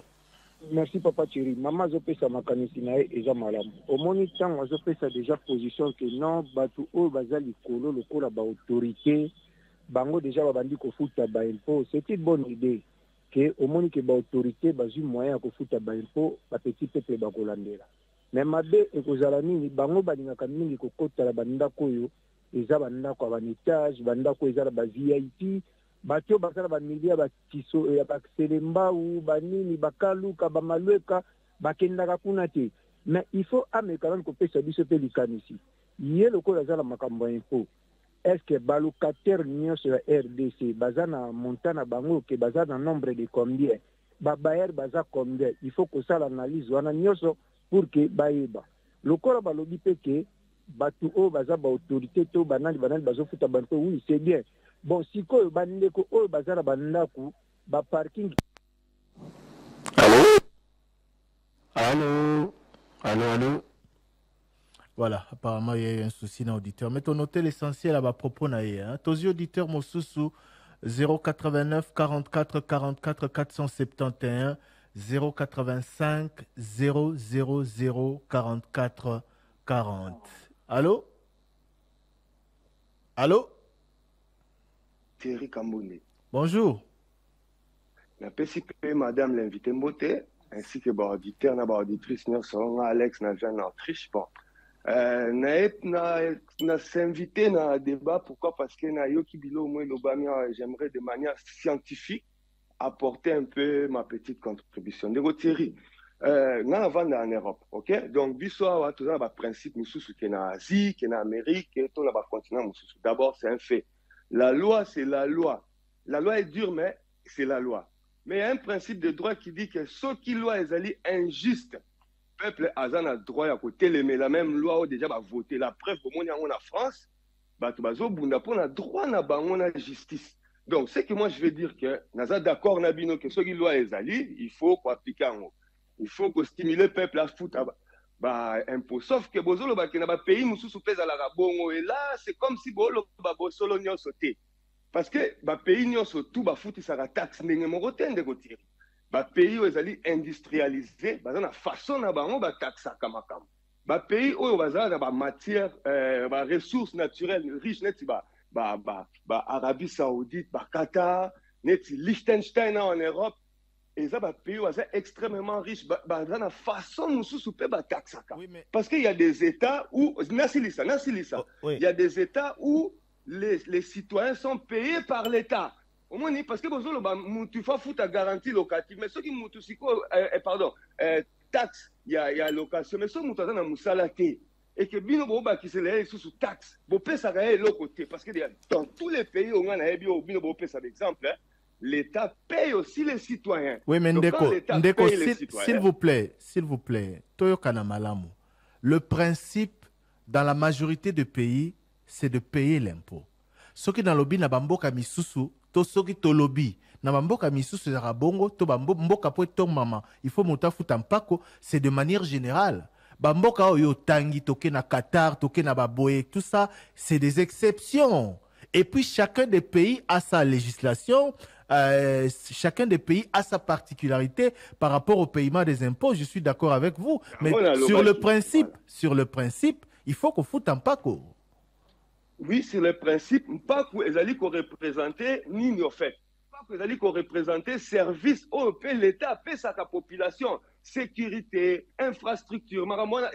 [SPEAKER 13] Merci papa Thierry. Maman zo pesa makanisi na eza malamu. Au moni temps zo pesa déjà position que non batu o bazali kolo lokola ba autorité bango déjà babandi kofuta ba impôt. C'est une bonne idée que au moni que ba autorité bazu moyen ko futa ba impôt ba petit peuple ba kolandela. Mais mabe ekozala nini bango balingaka mingi kokota ba ndako yo eza ba ndako ba étage ba ndako eza ba VIP batio basala ba milia ba tiso ya ba selemba ou ba nini bakaluka ba malweka bakendaka kuna te. Mais il faut amekana ko pesa biso pe likanisi ye lokola zala makambo impôt. Est-ce que balocataire nyonso ya RDC bazana montana bango ke bazana nombre de combien ba bayer baza combien il faut que ça l'analyse wana nyonso pour que baeba lokola balobi pe ke batu o baza ba autorité to banani bazo futa banto oui c'est bien bon sikoyo bandeko o bazana bandaku ba parking.
[SPEAKER 6] Allô. Voilà, apparemment, il y a eu un souci dans l'auditeur. Mais tu as noté l'essentiel à propos. Tos auditeurs, Mosusu, 089 44 44 471 085 000 44 40. Allô? Allô?
[SPEAKER 14] Thierry Kambouné.
[SPEAKER 6] Bonjour.
[SPEAKER 14] Napesi pe madame l'invité Mbote, ainsi que auditeur na auditrice nyonso Alex na vient en Autriche. Bon. Na s'inviter na débat, pourquoi? Parce que na yoki bilo moi j'aimerais de manière scientifique apporter un peu ma petite contribution. De Thierry, na avant en Europe, ok? Donc biso wa tout ça ba principe mususu que na Asie, que na Amérique, que tout na ba continent mususu. D'abord, c'est un fait. La loi, c'est la loi. La loi est dure, mais c'est la loi. Mais il y a un principe de droit qui dit que ce qui loi est injuste, le peuple a un droit à côté, mais la même loi a déjà voté. La preuve, pour moi, en France, on a droit à la justice. Donc, ce que moi je veux dire que, nous sommes d'accord que ce qui loi est il faut appliquer en haut. Il faut stimuler le peuple à foutre impôt. Sauf que dans le pays, nous sommes à la rabongo. Et là, c'est comme si nous sommes sauté. Parce que le pays surtout bafuti saka taxe ndenge moko te ndeko Thierry. Ba pays oyo ezali industrialisé, baza na façon na bango ba taxaka makambo. Ba pays oyo baza na ba matière ba ressources naturelles riches neti ba Arabie Saoudite, ba Qatar, neti Liechtenstein en Europe, et ça ba pays oyo extrêmement riches, baza na façon mususu pe ba taxaka. Parce qu'il y a des états où nasilisa, il y a des états où les citoyens sont payés par l'État. Au moins, parce que tu fais foutre à garantie locative, mais ceux qui taxe, il y a location, mais ceux qui ont salate et que bino qui se les sous taxe, ça côté parce que dans tous les pays où on a bino par exemple, l'État paye aussi les citoyens.
[SPEAKER 6] Oui, mais Ndeko, s'il vous plaît, Toyo Kanamalamu, le principe dans la majorité des pays, c'est de payer l'impôt. Ce qui dans le lobby na bamboka misusu, to soki to lobby na bamboka misusu za bongo, to bamboka po to mama, il faut monter futa mpako, c'est de manière générale. Bamboka oyo tangi toke na Qatar, toke na baboye, tout ça, c'est des exceptions. Et puis chacun des pays a sa législation, chacun des pays a sa particularité par rapport au paiement des impôts. Je suis d'accord avec vous, mais sur le principe, il faut qu'on foute un paco.
[SPEAKER 14] Oui, c'est le principe, pas que les qu'on représenter ni en fait. Pas que les qu'on représenter service au pays, l'État paie sa population, sécurité, infrastructure.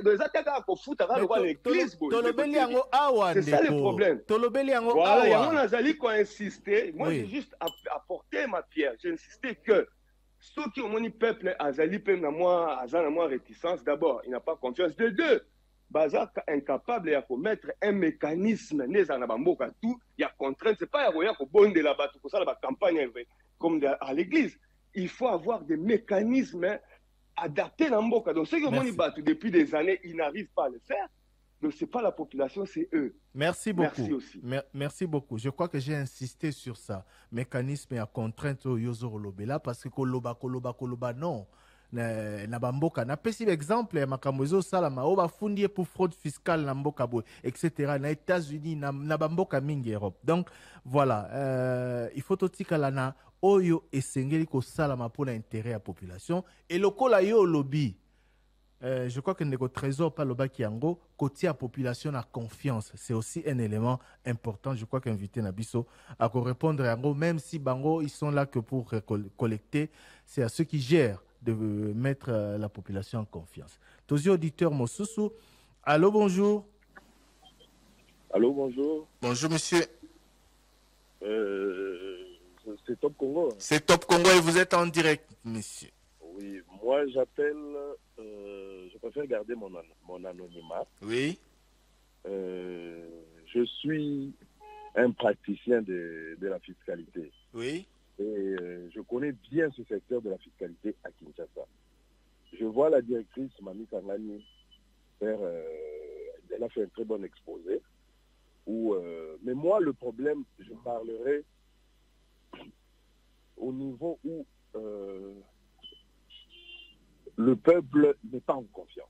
[SPEAKER 14] Les attaques qu'on fout à l'église. C'est ça le problème. Voilà, il y a un qui a insisté. Moi, j'ai juste apporté ma pierre. J'ai insisté que ceux qui ont mon peuple, Azali, peine à moi réticence. D'abord, il n'a pas confiance. De deux, Bazak incapable de mettre un mécanisme, il y a contrainte, c'est pas un bon de la batte, pour ça la campagne comme à l'église. Il faut avoir des mécanismes adaptés dans Mboka. Donc ceux qui ont battu depuis des années, ils n'arrivent pas à le faire. Donc c'est pas la population, c'est eux.
[SPEAKER 6] Merci beaucoup.
[SPEAKER 14] Merci aussi.
[SPEAKER 6] Merci beaucoup. Je crois que j'ai insisté sur ça. Mécanisme et à contrainte au Yozo Lobela parce que Koloba, non. Na bamboka na pesi exemple ya makambozo salama o bafundi pour fraude fiscale na mboka bo etc. na États-Unis na bamboka mingi Europe. Donc voilà, il faut totikala na oyo esengeli ko salama pour l'intérêt à population et lokola yo lobby. Je crois que ndeko trésor pas loba kiango côté à population na confiance, c'est aussi un élément important. Je crois qu'inviter Nabiso à répondre à ngo, même si bango ils sont là que pour collecter, c'est à ceux qui gèrent de mettre la population en confiance. Tous auditeurs Mosusu, allô, bonjour.
[SPEAKER 15] Allô, bonjour.
[SPEAKER 6] Bonjour, monsieur.
[SPEAKER 15] C'est Top Congo.
[SPEAKER 6] C'est Top Congo et vous êtes en direct, monsieur.
[SPEAKER 15] Oui, moi j'appelle, je préfère garder mon anonymat.
[SPEAKER 6] Oui.
[SPEAKER 15] Je suis un praticien de la fiscalité.
[SPEAKER 6] Oui.
[SPEAKER 15] Et je connais bien ce secteur de la fiscalité à Kinshasa. Je vois la directrice Mami Kangani faire, elle a fait un très bon exposé. Mais moi, le problème, je parlerai au niveau où le peuple n'est pas en confiance.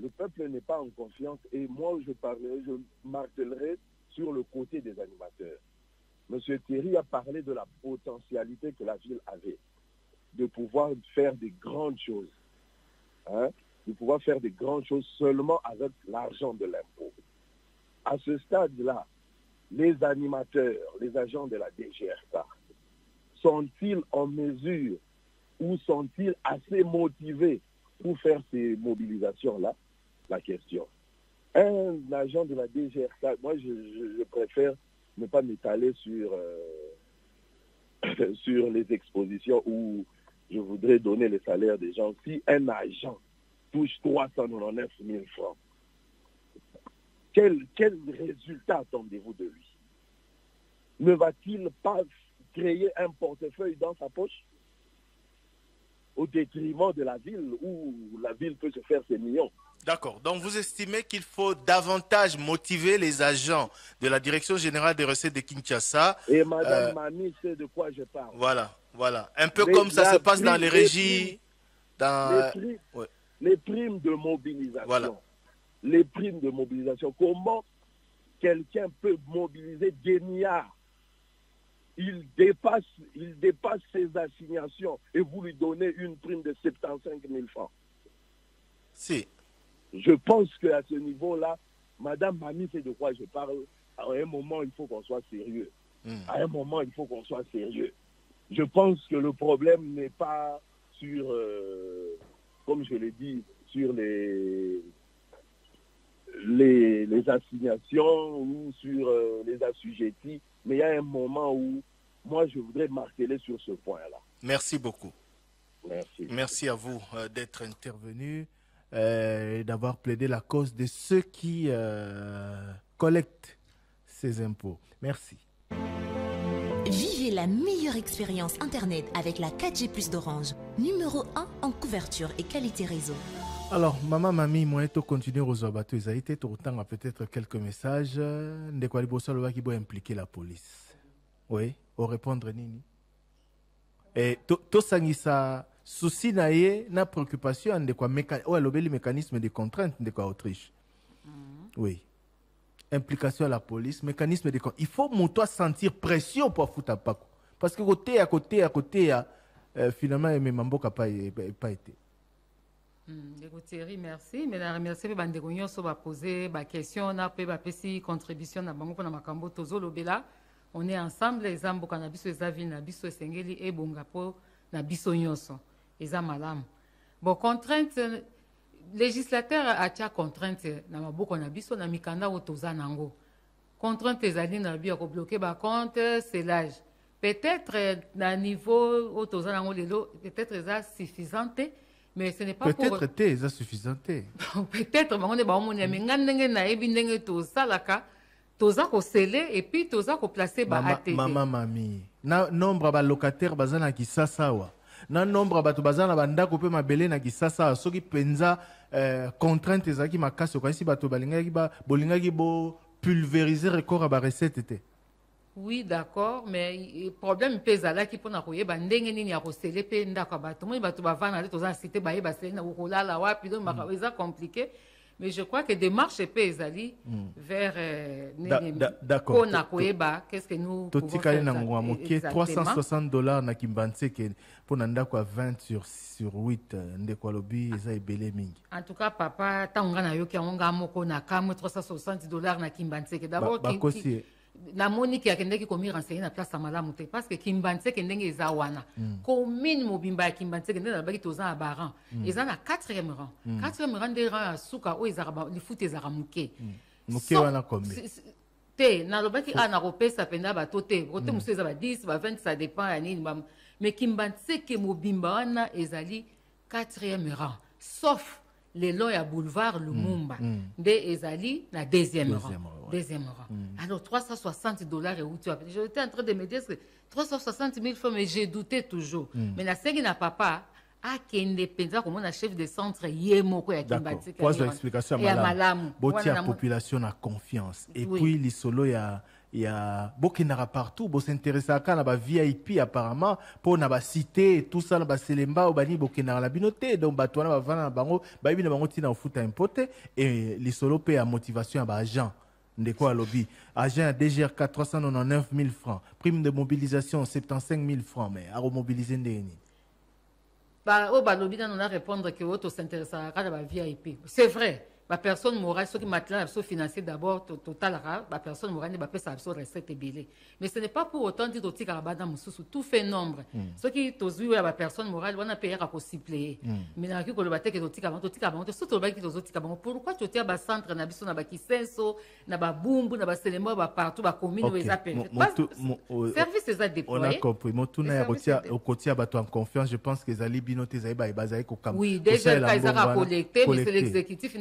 [SPEAKER 15] Le peuple n'est pas en confiance et moi, je martèlerai sur le côté des animateurs. Monsieur Thierry a parlé de la potentialité que la ville avait de pouvoir faire des grandes choses. Hein? De pouvoir faire des grandes choses seulement avec l'argent de l'impôt. À ce stade-là, les animateurs, les agents de la DGRK, sont-ils en mesure ou sont-ils assez motivés pour faire ces mobilisations-là? La question. Un agent de la DGRK, moi je préfère ne pas m'étaler sur les expositions où je voudrais donner les salaires des gens. Si un agent touche 399 000 francs, quel résultat attendez-vous de lui? Ne va-t-il pas créer un portefeuille dans sa poche au détriment de la ville où la ville peut se faire ses millions?
[SPEAKER 6] D'accord. Donc, vous estimez qu'il faut davantage motiver les agents de la Direction générale des recettes de Kinshasa.
[SPEAKER 15] Et Madame Mami sait de quoi je parle.
[SPEAKER 6] Voilà, voilà. Un peu comme ça se passe dans les régies.
[SPEAKER 15] Les primes de mobilisation.
[SPEAKER 6] Voilà.
[SPEAKER 15] Les primes de mobilisation. Comment quelqu'un peut mobiliser des milliards? Il dépasse ses assignations et vous lui donnez une prime de 75 000 francs.
[SPEAKER 6] Si.
[SPEAKER 15] Je pense qu'à ce niveau-là, Madame Mami sait de quoi je parle. À un moment, il faut qu'on soit sérieux. À un moment, il faut qu'on soit sérieux. Je pense que le problème n'est pas sur, comme je l'ai dit, sur les assignations ou sur les assujettis, mais il y a un moment où moi, je voudrais marteler sur ce point-là.
[SPEAKER 6] Merci beaucoup.
[SPEAKER 15] Merci.
[SPEAKER 6] Merci à vous d'être intervenu et d'avoir plaidé la cause de ceux qui collectent ces impôts. Merci.
[SPEAKER 8] Vivez la meilleure expérience Internet avec la 4G Plus d'Orange. Numéro 1 en couverture et qualité réseau.
[SPEAKER 6] Alors, maman, mamie, moi, je continue aux abattus. Ça a été tout le temps, peut-être quelques messages. De quoi qui doit impliquer la police. Oui, au répondre, Nini. Et tout ça, ça souci na préoccupation de quoi le mécanisme de contrainte de quoi Autriche. Oui. Implication à la police, mécanisme de contrainte. Il faut toi sentir pression pour foutre à Paco. Parce que à côté, finalement, mes mambo n'a pas été.
[SPEAKER 7] Thierry, merci. Mais je remercie les gens qui ont posé des questions, des contributions à Makambo Tozolobela. On est ensemble, les gens qui ont des avis, des sengeli et bongapo, des nyonso. Les malam. Bon, contrainte, législateur a des contraintes. Na beaucoup na biso na mikanda otoza nango. Contrainte ezali na bio ko bloquer ba compte, c'est l'âge. Peut-être na niveau otoza nango lelo, peut-être ça suffisante. Mais ce n'est pas
[SPEAKER 6] peut-être pour... c'est suffisant.
[SPEAKER 7] Peut-être, mais on est bon, mais ngandenge na ebindenge to salaka, toza ko sceller et puis toza ko placer ba ATT.
[SPEAKER 6] Maman mami, na nombre ba locataire bazana ki sasawa. Na nombre ba to bazana banda ko pe mabele na ki sasawa. Soki penza contrainte ezaki makasi ko isi ba to balingaki ba bolingaki bo pulvériser record ba recette té.
[SPEAKER 7] Oui, d'accord, mais le problème est là qui peut nous dire que ndenge ni akosele pe ndako bato moi bato bavana to za cité baye basele na kolala wapi donc c'est compliqué, mais je crois que démarche pe ezali vers
[SPEAKER 6] d'accord
[SPEAKER 7] na koyeba qu'est-ce que nous
[SPEAKER 6] pouvons faire. $360 na Kimbanseke pour ndako à 20 sur 8 ndeko lobi eza ebele mingi.
[SPEAKER 7] En tout cas papa tanga na yo ki onga moko na kamwe $360 na Kimbanseke d'abord na moni ki akendeki komi renseigner na place malamu te parce que Kimbanseke ndenge eza wana commune mobimba ya Kimbanseke ndenge na baki toza na baran eza na 4e rang 4e rang de rang suka o eza ba lifoot eza muke
[SPEAKER 6] wana kombe
[SPEAKER 7] te na lobaki ana kopesa penda ba tote kote musu eza ba 10 ba 20 ça dépend ya nini mais Kimbanseke mobimba wana ezali 4e rang sauf les lois à boulevard Lumumba de ezali na 2e rang. Alors $360 et où tu as. J'étais en train de me dire que 360 000 francs, mais j'ai douté toujours. Mais la série n'a papa a kende penza comme on a chef de centre yemoko ya Kimbanseke.
[SPEAKER 6] D'accord. Pose l'explication à Malam. Boti la population a confiance. Et puis les solo ya il y a bokendaka partout, bo s'intéressaka na ba VIP apparemment pour na ba cité tout ça na ba selemba ou bani bokendaka la binote donc bato wana bavana na bango ba bina bango tina ofuta impote et les solo pe à motivation à ba agent ndeko alobi agent à DGRK 399 000 francs, prime de mobilisation 75 000 francs, mais à remobiliser ndeni
[SPEAKER 7] au balobi on a répondre que auto s'intéressera à la VIP. C'est vrai. La personne morale, ceux qui maintenant sont financiers d'abord, total, la personne morale ne peut pas se recette billet. Mais ce n'est pas pour autant dire que tout fait nombre. Ceux qui ont vu la personne morale, on a payé à possible. Mais dans le cas de pourquoi tu as un centre, na Kisenso, na Bumbu, na Selemo, partout, na commune, où ils appellent. Service est déployé.
[SPEAKER 6] On a compris. Motuna au côté en confiance, je pense que les alibinotes,
[SPEAKER 7] oui, déjà, ils ont collecté, mais c'est l'exécutif,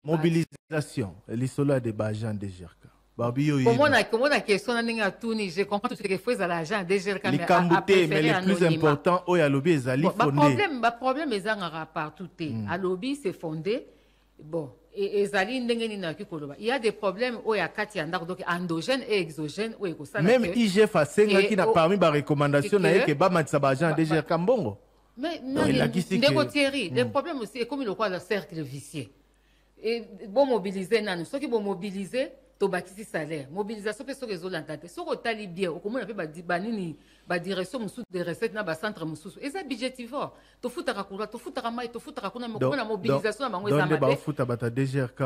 [SPEAKER 6] mobilisation, les soldats de Bajan de Gerka.
[SPEAKER 7] Comment la question n'a tourné, je comprends tout ce que fait à l'agent de Gerka.
[SPEAKER 6] Les camboutés, mais le plus important, au lobby est allé fondé.
[SPEAKER 7] Le problème est en partout. À lobby, c'est fondé. Bon, et il y a des problèmes où il y a donc endogène et exogène.
[SPEAKER 6] Même IGF a qui n'a parmi les recommandations que Bamatsa Bajan de Gerka Mbongo.
[SPEAKER 7] Mais Thierry, le problème aussi est comme le quoi le cercle vicieux. Et bon mobiliser, ceux qui vont mobiliser, tu bâtis salaire. Mobilisation, c'est ce que vous entendez. Ce que tu as bien, au comment on appelle la direction de recettes dans le centre Moussou. Et ça, budgétivore. Tu fous ta racoura, tu fous ta ramaille, tu fous ta racoura, mais la mobilisation,
[SPEAKER 6] donc, tu fous ta bata DGRK,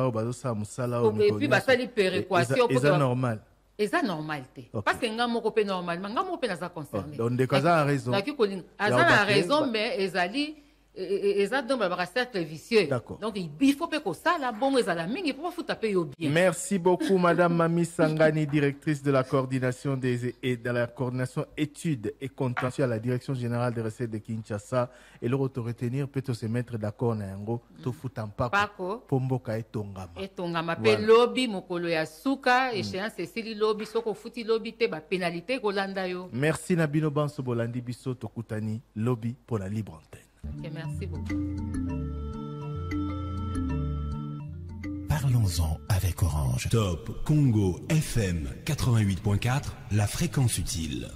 [SPEAKER 7] et puis, ça les péréquations.
[SPEAKER 6] C'est normal.
[SPEAKER 7] Et ça normalité. Parce que nga moko pe normalement, nga moko pe na ça concerné.
[SPEAKER 6] Donc de cas a raison.
[SPEAKER 7] A raison mais ezali eza donc ba cercle vicieux. Donc il faut que ça la bon ezala mingi pour faut taper yo bien.
[SPEAKER 6] Merci beaucoup madame Mami Sangani, directrice de la coordination et de la coordination études et contentieux à la direction générale des recettes de Kinshasa et le retenir peut se mettre d'accord na yango to futa mpako pomboka etongama.
[SPEAKER 7] Etongama pe lobby mokolo ya suka échéance Cécile lobby soko futi lobby te ba pénalité kolanda yo.
[SPEAKER 6] Merci Nabino Banso Bolandi biso tokutani lobby pour la libre antenne.
[SPEAKER 7] Okay, merci beaucoup.
[SPEAKER 1] Parlons-en avec Orange. Top Congo FM 88.4, la fréquence utile.